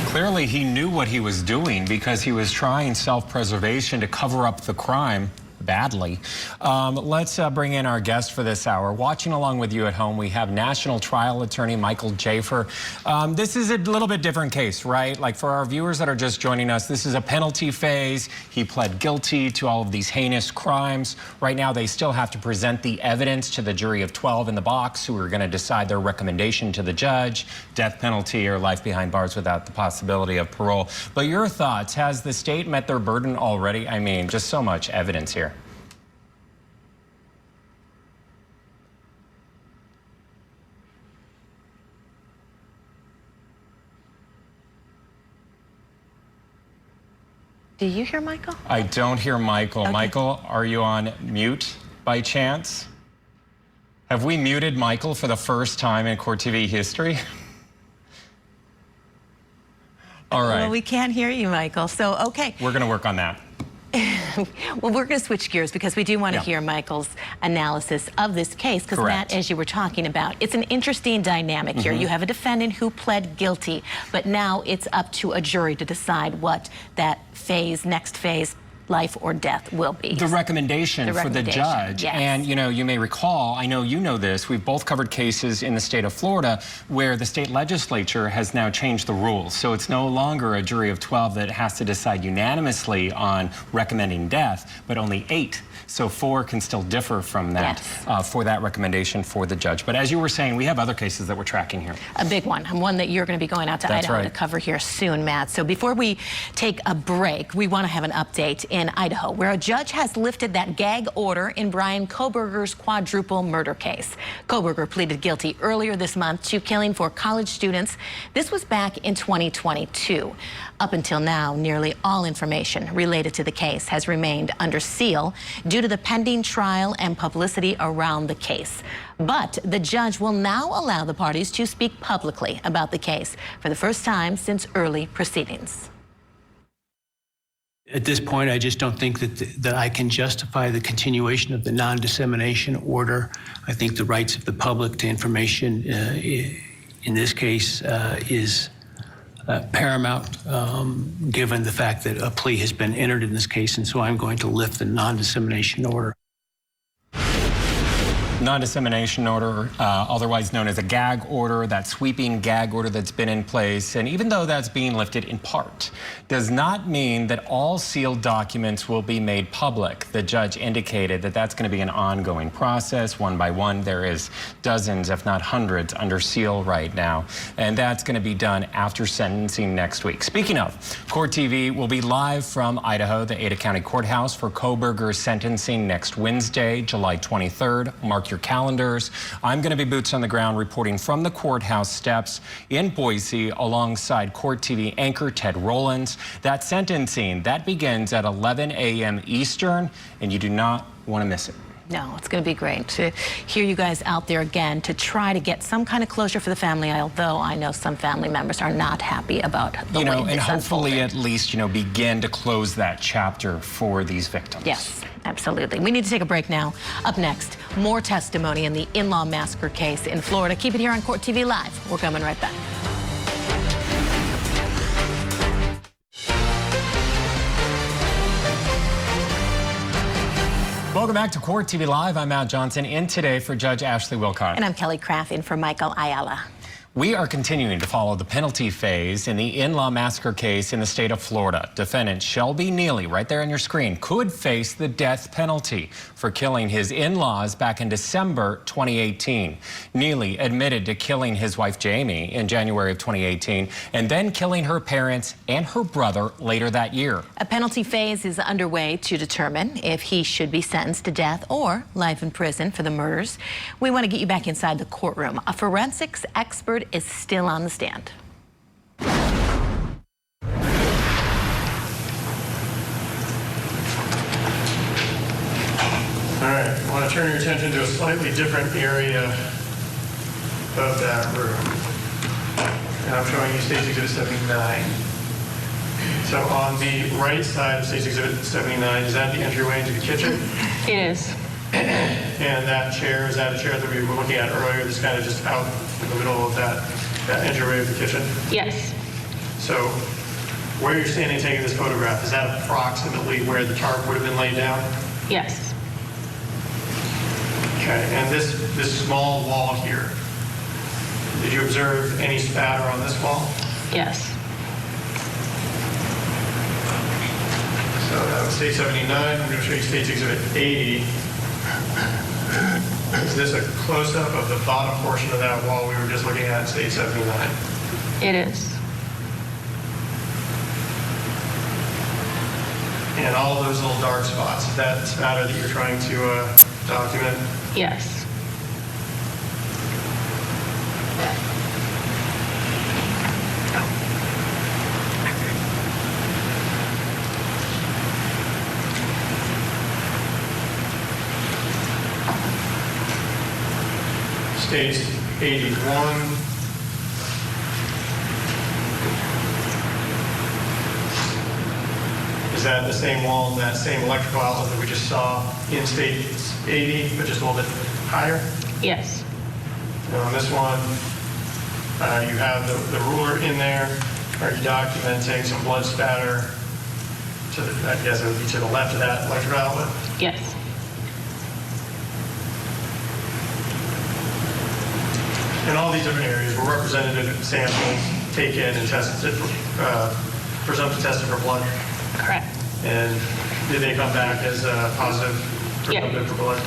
Clearly, he knew what he was doing because he was trying self-preservation to cover up the crime badly. Let's bring in our guest for this hour. Watching along with you at home, we have national trial attorney Michael Jaffer. This is a little bit different case, right? Like for our viewers that are just joining us, this is a penalty phase. He pled guilty to all of these heinous crimes. Right now, they still have to present the evidence to the jury of 12 in the box who are going to decide their recommendation to the judge, death penalty or life behind bars without the possibility of parole. But your thoughts, has the state met their burden already? I mean, just so much evidence here. Do you hear Michael? I don't hear Michael. Okay. Michael, are you on mute by chance? Have we muted Michael for the first time in Court TV history? All right. Well, we can't hear you, Michael. So, okay. We're going to work on that. Well, we're going to switch gears because we do want to hear Michael's analysis of this case because, Matt, as you were talking about, it's an interesting dynamic here. You have a defendant who pled guilty, but now it's up to a jury to decide what that phase, next phase, life or death will be. The recommendation for the judge. Yes. And, you know, you may recall, I know you know this, we've both covered cases in the state of Florida where the state legislature has now changed the rules. So it's no longer a jury of 12 that has to decide unanimously on recommending death, but only 8. So 4 can still differ from that for that recommendation for the judge. But as you were saying, we have other cases that we're tracking here. A big one, and one that you're going to be going out to Idaho to cover here soon, Matt. So before we take a break, we want to have an update in Idaho, where a judge has lifted that gag order in Bryan Kohberger's quadruple murder case. Kohberger pleaded guilty earlier this month to killing 4 college students. This was back in 2022. Up until now, nearly all information related to the case has remained under seal due to the pending trial and publicity around the case. But the judge will now allow the parties to speak publicly about the case for the first time since early proceedings. At this point, I just don't think that I can justify the continuation of the non-dissemination order. I think the rights of the public to information in this case is paramount, given the fact that a plea has been entered in this case, and so I'm going to lift the non-dissemination order. Non-dissemination order, otherwise known as a gag order, that sweeping gag order that's been in place, and even though that's being lifted in part, does not mean that all sealed documents will be made public. The judge indicated that that's going to be an ongoing process, one by one. There is dozens, if not hundreds, under seal right now, and that's going to be done after sentencing next week. Speaking of, Court TV will be live from Idaho, the Ada County Courthouse, for Kohberger's sentencing next Wednesday, July 23rd. Mark your calendars. I'm going to be boots on the ground reporting from the courthouse steps in Boise alongside Court TV anchor Ted Rollins. That sentencing, that begins at 11 a.m. Eastern, and you do not want to miss it. No, it's going to be great to hear you guys out there again to try to get some kind of closure for the family, although I know some family members are not happy about the way and this hopefully unfolded. at least, begin to close that chapter for these victims. Yes, absolutely. We need to take a break now. Up next, more testimony in the in-law massacre case in Florida. Keep it here on Court TV Live. We're coming right back. Welcome back to Court TV Live. I'm Matt Johnson, in today for Judge Ashley Wilcott. And I'm Kelly Craft, in for Michael Ayala. We are continuing to follow the penalty phase in the in-law massacre case in the state of Florida. Defendant Shelby Nealy, right there on your screen, could face the death penalty for killing his in-laws back in December 2018. Nealy admitted to killing his wife Jamie in January of 2018 and then killing her parents and her brother later that year. A penalty phase is underway to determine if he should be sentenced to death or life in prison for the murders. We want to get you back inside the courtroom. A forensics expert is still on the stand. All right, I want to turn your attention to a slightly different area of that room. And I'm showing you Stage Exhibit 79. So on the right side of Stage Exhibit 79, is that the entryway into the kitchen? It is. And that chair, is that a chair that we were looking at earlier that's kind of just out in the middle of that entryway of the kitchen? Yes. So where you're standing taking this photograph, is that approximately where the tarp would have been laid down? Yes. Okay, and this small wall here, did you observe any spatter on this wall? Yes. So that was Stage 79. I'm going to show you Stage Exhibit 80. Is this a close-up of the bottom portion of that wall we were just looking at Stage 79? It is. And all of those little dark spots, is that spatter that you're trying to document? Yes. Stage 81. Is that the same wall and that same electrical outlet that we just saw in Stage 80, but just a little bit higher? Yes. And on this one, you have the ruler in there. Are you documenting some blood spatter to the, I guess it would be to the left of that electrical outlet? Yes. In all these different areas were representative samples taken and tested for, presumptive tested for blood? Correct. And did they come back as positive presumptive for blood?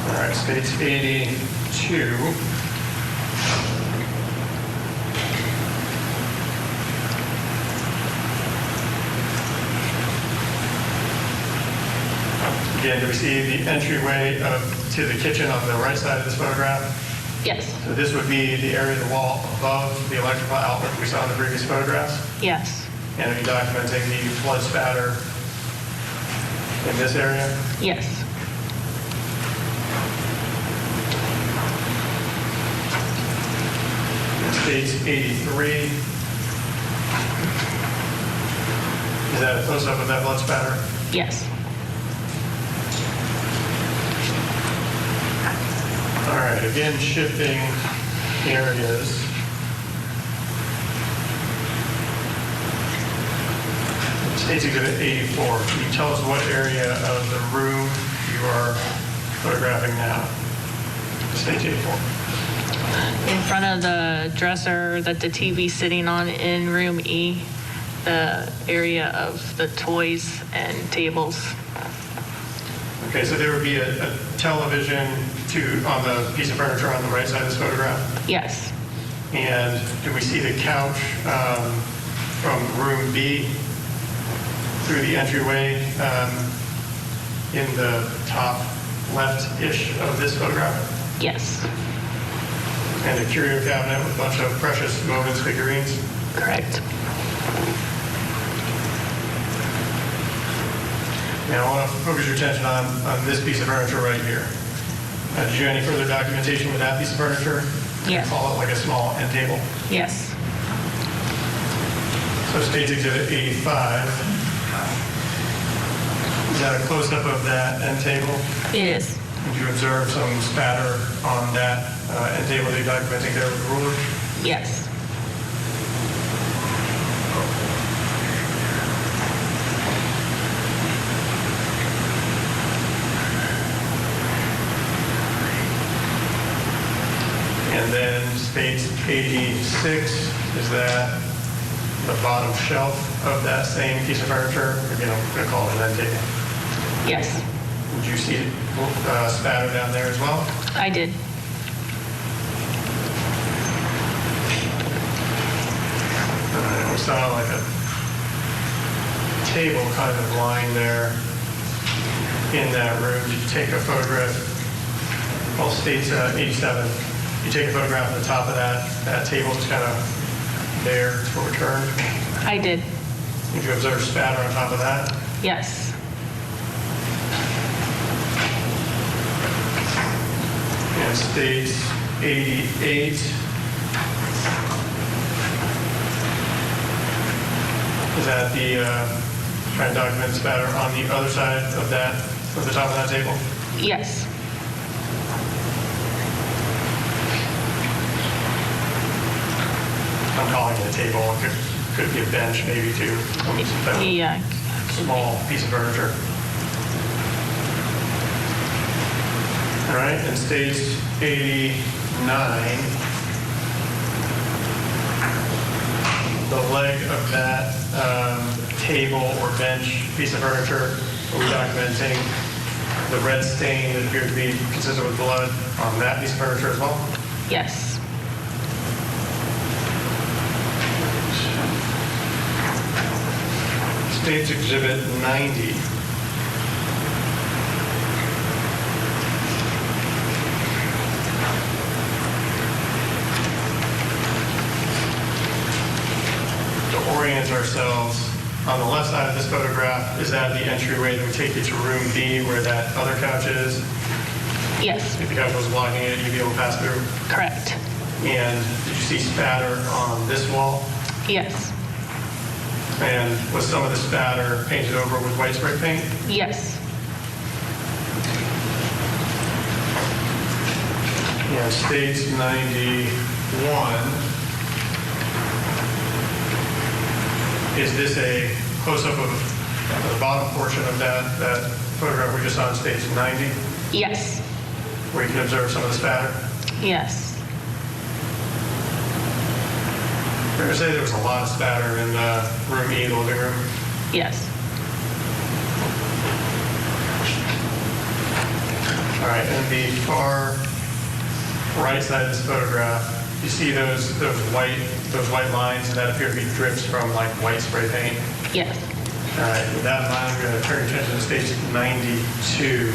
All right, states 82. Again, do we see the entryway to the kitchen on the right side of this photograph? Yes. So this would be the area of the wall above the electrical outlet we saw in the previous photographs? Yes. And are you documenting the blood spatter in this area? Yes. States 83. Is that a close-up of that blood spatter? Yes. All right, again, shifting areas. States Exhibit 84. Can you tell us what area of the room you are photographing now? Stage 84. In front of the dresser that the TV's sitting on in room E, the area of the toys and tables. Okay, so there would be a television on the piece of furniture on the right side of this photograph? Yes. And do we see the couch from room B through the entryway in the top left-ish of this photograph? Yes. And a curio cabinet with a bunch of precious moments figurines? Correct. Now I want to focus your attention on this piece of furniture right here. Did you do any further documentation with that piece of furniture? Yes. Call it like a small end table? Yes. So States Exhibit 85. Is that a close-up of that end table? It is. Did you observe some spatter on that end table that you're documenting there with the ruler? Yes. And then States 86, is that the bottom shelf of that same piece of furniture? Again, I'm going to call it an end table. Yes. Did you see spatter down there as well? I did. We saw like a table kind of lying there in that room. Did you take a photograph? Well, States 87. You take a photograph of the top of that table, just kind of there for return? I did. Did you observe spatter on top of that? Yes. And States 88. Is that the trying to document spatter on the other side of that, of the top of that table? Yes. I'm calling it a table. It could be a bench, maybe, too. Yeah. Small piece of furniture. All right, and States 89. The leg of that table or bench piece of furniture, are we documenting the red stain that appeared to be consistent with blood on that piece of furniture as well? Yes. States Exhibit 90. To orient ourselves, on the left side of this photograph, is that the entryway that would take you to room B where that other couch is? Yes. If the couch was blocking it, you'd be able to pass through? Correct. And did you see spatter on this wall? Yes. And was some of the spatter painted over with white spray paint? Yes. And stage 91, is this a close-up of the bottom portion of that photograph we just saw on stage 90? Yes. Where you can observe some of the spatter? Yes. Fair to say there was a lot of spatter in room E, the living room? Yes. All right, and the far right side of this photograph, you see those white lines that appear to be drips from like white spray paint? Yes. All right, with that in mind, we're going to turn your attention to stage 92.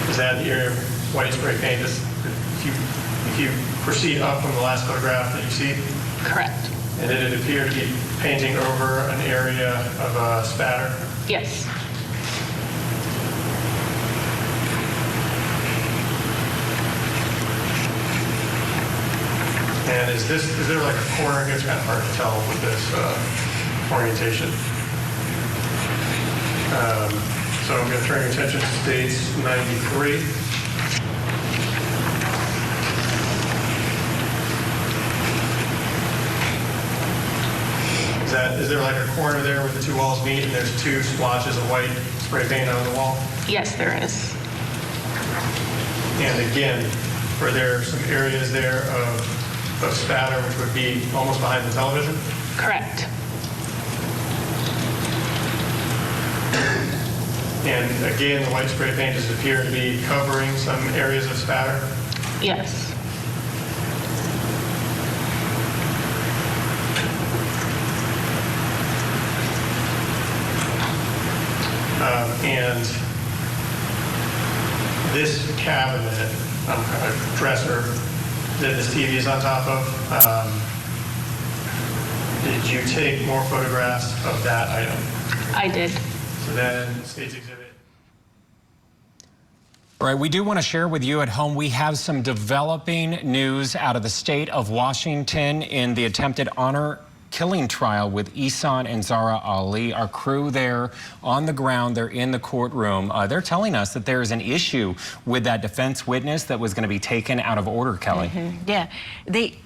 Is that the area of white spray paint? If you proceed up from the last photograph that you see? Correct. And did it appear to be painting over an area of spatter? Yes. And is there like a corner here? It's kind of hard to tell with this orientation. So I'm going to turn your attention to stage 93. Is there like a corner there where the two walls meet and there's two splotches of white spray paint on the wall? Yes, there is. And again, were there some areas there of spatter which would be almost behind the television? Correct. And again, the white spray paint does appear to be covering some areas of spatter? Yes. And this cabinet, dresser that this TV is on top of, did you take more photographs of that item? I did. So then, stage exhibit. All right, we do want to share with you at home, we have some developing news out of the state of Washington in the attempted honor killing trial with Ihsan and Zara Ali. Our crew there on the ground, they're in the courtroom. They're telling us that there is an issue with that defense witness that was going to be taken out of order, Kelly. Yeah.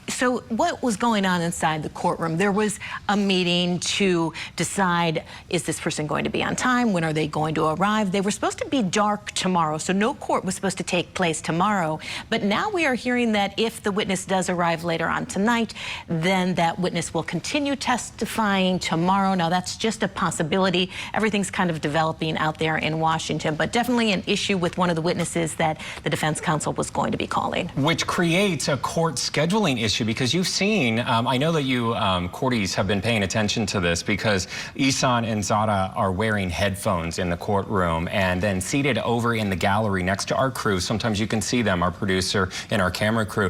So what was going on inside the courtroom? There was a meeting to decide, is this person going to be on time? When are they going to arrive? They were supposed to be dark tomorrow, so no court was supposed to take place tomorrow. But now we are hearing that if the witness does arrive later on tonight, then that witness will continue testifying tomorrow. Now, that's just a possibility. Everything's kind of developing out there in Washington, but definitely an issue with one of the witnesses that the defense counsel was going to be calling. Which creates a court scheduling issue, because you've seen, I know that you, courties, have been paying attention to this, because Ihsan and Zara are wearing headphones in the courtroom, and then seated over in the gallery next to our crew, sometimes you can see them, our producer and our camera crew,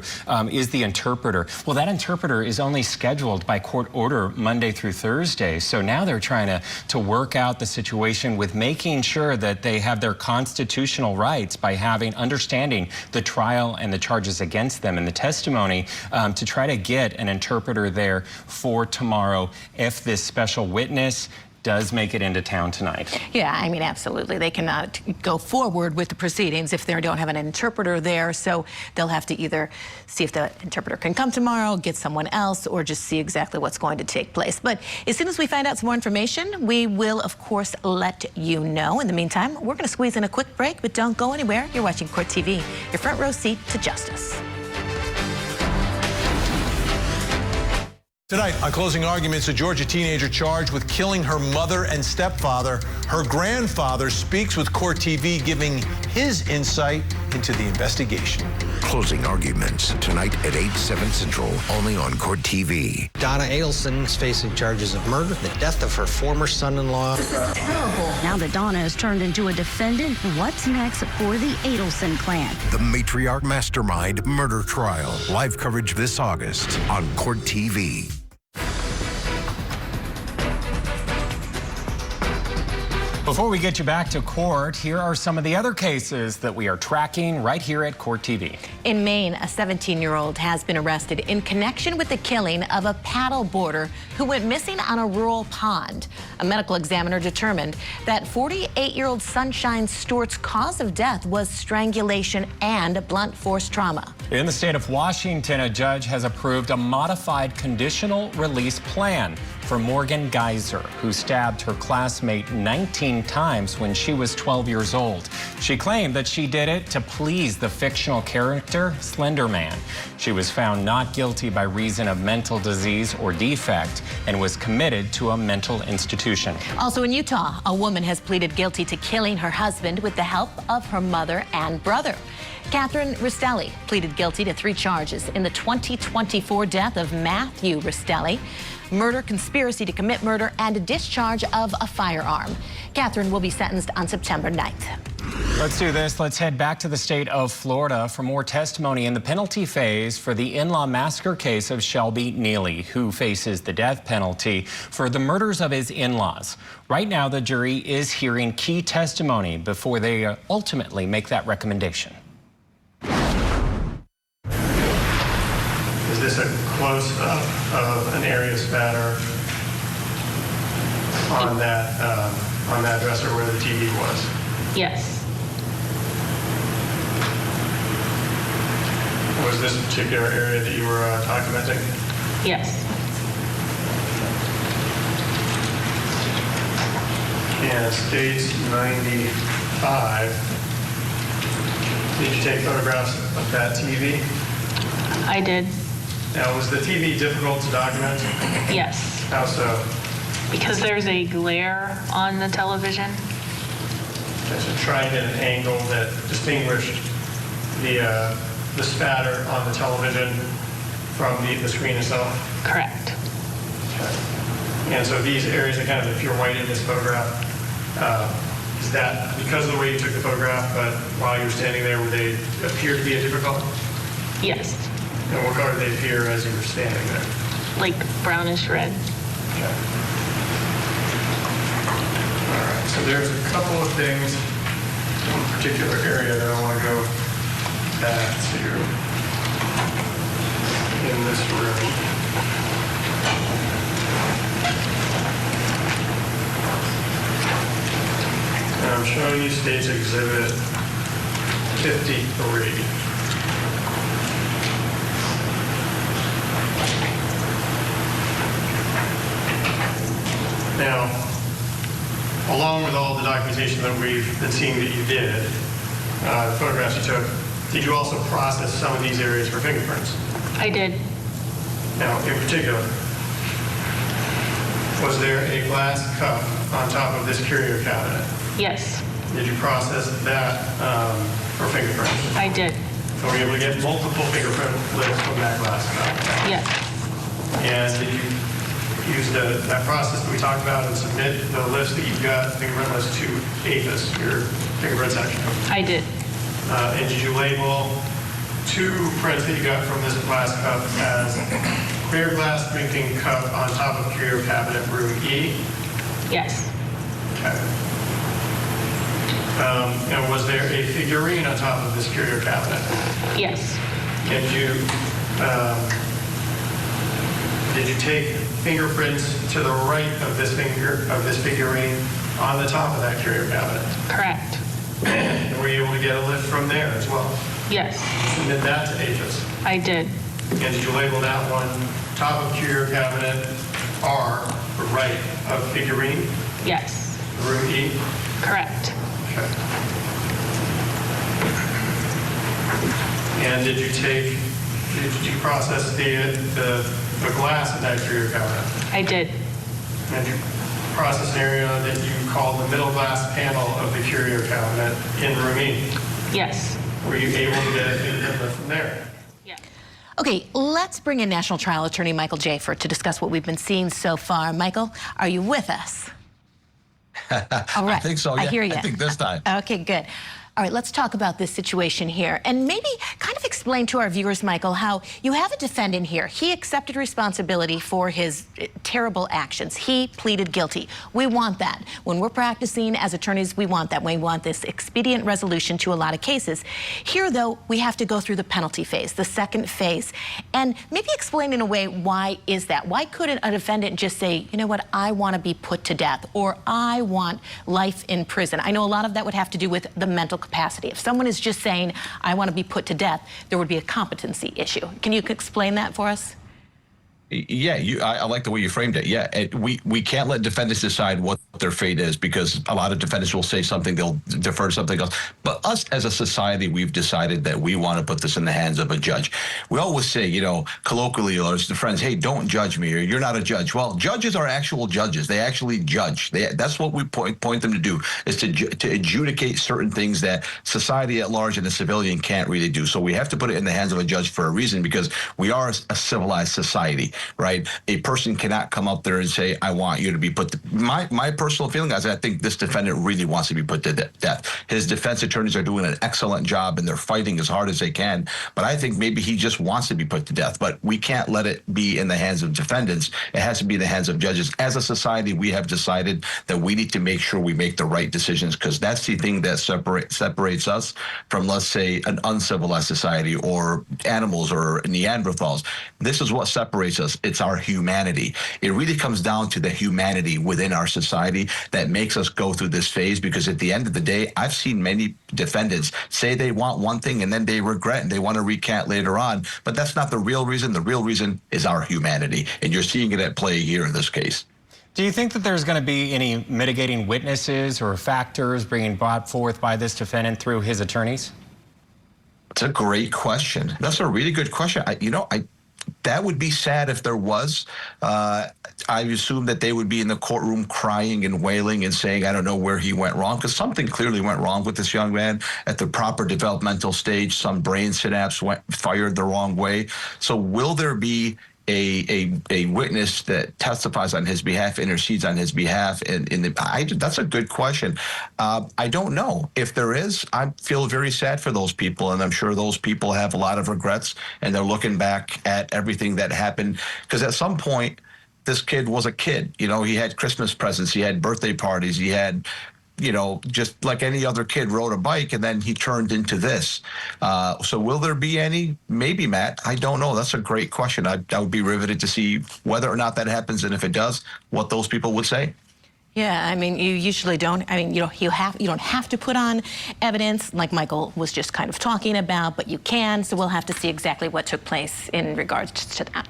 is the interpreter. Well, that interpreter is only scheduled by court order Monday through Thursday, so now they're trying to work out the situation with making sure that they have their constitutional rights by understanding the trial and the charges against them and the testimony, to try to get an interpreter there for tomorrow if this special witness does make it into town tonight. Yeah, I mean, absolutely. They cannot go forward with the proceedings if they don't have an interpreter there. So they'll have to either see if the interpreter can come tomorrow, get someone else, or just see exactly what's going to take place. But as soon as we find out some more information, we will, of course, let you know. In the meantime, we're going to squeeze in a quick break, but don't go anywhere. You're watching Court TV, your front row seat to justice. Tonight, on Closing Arguments, a Georgia teenager charged with killing her mother and stepfather. Her grandfather speaks with Court TV, giving his insight into the investigation. Closing Arguments, tonight at 8/7 Central, only on Court TV. Donna Adelson is facing charges of murder, the death of her former son-in-law. This is terrible. Now that Donna has turned into a defendant, what's next for the Adelson clan? The matriarch mastermind murder trial. Live coverage this August on Court TV. Before we get you back to court, here are some of the other cases that we are tracking right here at Court TV. In Maine, a 17-year-old has been arrested in connection with the killing of a paddleboarder who went missing on a rural pond. A medical examiner determined that 48-year-old Sunshine Stewart's cause of death was strangulation and blunt force trauma. In the state of Washington, a judge has approved a modified conditional release plan for Morgan Geyser, who stabbed her classmate 19 times when she was 12 years old. She claimed that she did it to please the fictional character Slender Man. She was found not guilty by reason of mental disease or defect and was committed to a mental institution. Also in Utah, a woman has pleaded guilty to killing her husband with the help of her mother and brother. Catherine Ristelli pleaded guilty to 3 charges in the 2024 death of Matthew Ristelli: murder, conspiracy to commit murder, and a discharge of a firearm. Catherine will be sentenced on September 9th. Let's do this. Let's head back to the state of Florida for more testimony in the penalty phase for the in-law massacre case of Shelby Nealy, who faces the death penalty for the murders of his in-laws. Right now, the jury is hearing key testimony before they ultimately make that recommendation. Is this a close-up of an area spatter on that dresser where the TV was? Yes. Was this particular area that you were documenting? Yes. And states 95. Did you take photographs of that TV? I did. Now, was the TV difficult to document? Yes. How so? Because there's a glare on the television. Okay, so try and get an angle that distinguished the spatter on the television from the screen itself? Correct. Okay. And so these areas that kind of appear white in this photograph, is that because of the way you took the photograph, but while you were standing there, would they appear to be a different color? Yes. And what color did they appear as you were standing there? Like brownish red. Okay. All right, so there's a couple of things, one particular area that I want to go back to in this room. And I'm showing you State's Exhibit 53. Now, along with all the documentation that we've been seeing that you did, the photographs you took, did you also process some of these areas for fingerprints? I did. Now, in particular, was there a glass cup on top of this curio cabinet? Yes. Did you process that for fingerprints? I did. So were you able to get multiple fingerprint lists from that glass cup? Yes. And did you use that process that we talked about and submit the list that you've got, fingerprint list, to APHIS, your fingerprint section? I did. And did you label 2 prints that you got from this glass cup as clear glass drinking cup on top of curio cabinet room E? Yes. Okay. And was there a figurine on top of this curio cabinet? Yes. And did you take fingerprints to the right of this figurine on the top of that curio cabinet? Correct. And were you able to get a lift from there as well? Yes. Submit that to APHIS. I did. And did you label that one top of curio cabinet R, right of figurine? Yes. Room E? Correct. Okay. And did you process the glass in that curio cabinet? I did. And you process an area that you call the middle glass panel of the curio cabinet in room E? Yes. Were you able to get a lift from there? Yes. Okay, let's bring in National Trial Attorney Michael Jaffer to discuss what we've been seeing so far. Michael, are you with us? All right. I think so. Yeah, I hear you. I think this time. Okay, good. All right, let's talk about this situation here and maybe kind of explain to our viewers, Michael, how you have a defendant here. He accepted responsibility for his terrible actions. He pleaded guilty. We want that. When we're practicing as attorneys, we want that. We want this expedient resolution to a lot of cases. Here, though, we have to go through the penalty phase, the second phase, and maybe explain in a way why is that? Why couldn't a defendant just say, you know what, I want to be put to death, or I want life in prison? I know a lot of that would have to do with the mental capacity. If someone is just saying, I want to be put to death, there would be a competency issue. Can you explain that for us? Yeah, I like the way you framed it. Yeah, we can't let defendants decide what their fate is, because a lot of defendants will say something, they'll defer to something else. But us as a society, we've decided that we want to put this in the hands of a judge. We always say, you know, colloquially, or to friends, hey, don't judge me, or you're not a judge. Well, judges are actual judges. They actually judge. That's what we point them to do, is to adjudicate certain things that society at large and the civilian can't really do. So we have to put it in the hands of a judge for a reason, because we are a civilized society. Right? A person cannot come up there and say, I want you to be put to... My personal feeling is I think this defendant really wants to be put to death. His defense attorneys are doing an excellent job, and they're fighting as hard as they can. But I think maybe he just wants to be put to death. But we can't let it be in the hands of defendants. It has to be in the hands of judges. As a society, we have decided that we need to make sure we make the right decisions, because that's the thing that separates us from, let's say, an uncivilized society or animals or Neanderthals. This is what separates us. It's our humanity. It really comes down to the humanity within our society that makes us go through this phase, because at the end of the day, I've seen many defendants say they want one thing and then they regret and they want to recant later on. But that's not the real reason. The real reason is our humanity. And you're seeing it at play here in this case. Do you think that there's going to be any mitigating witnesses or factors being brought forth by this defendant through his attorneys? It's a great question. That's a really good question. That would be sad if there was. I assume that they would be in the courtroom crying and wailing and saying, I don't know where he went wrong, because something clearly went wrong with this young man at the proper developmental stage. Some brain synapse fired the wrong way. So will there be a witness that testifies on his behalf, intercedes on his behalf? That's a good question. I don't know. If there is, I feel very sad for those people, and I'm sure those people have a lot of regrets, and they're looking back at everything that happened, because at some point, this kid was a kid. You know, he had Christmas presents, he had birthday parties, he had, you know, just like any other kid, rode a bike, and then he turned into this. So will there be any? Maybe, Matt. I don't know. That's a great question. I would be riveted to see whether or not that happens, and if it does, what those people would say. Yeah, I mean, you usually don't. I mean, you don't have to put on evidence like Michael was just kind of talking about, but you can. So we'll have to see exactly what took place in regards to that.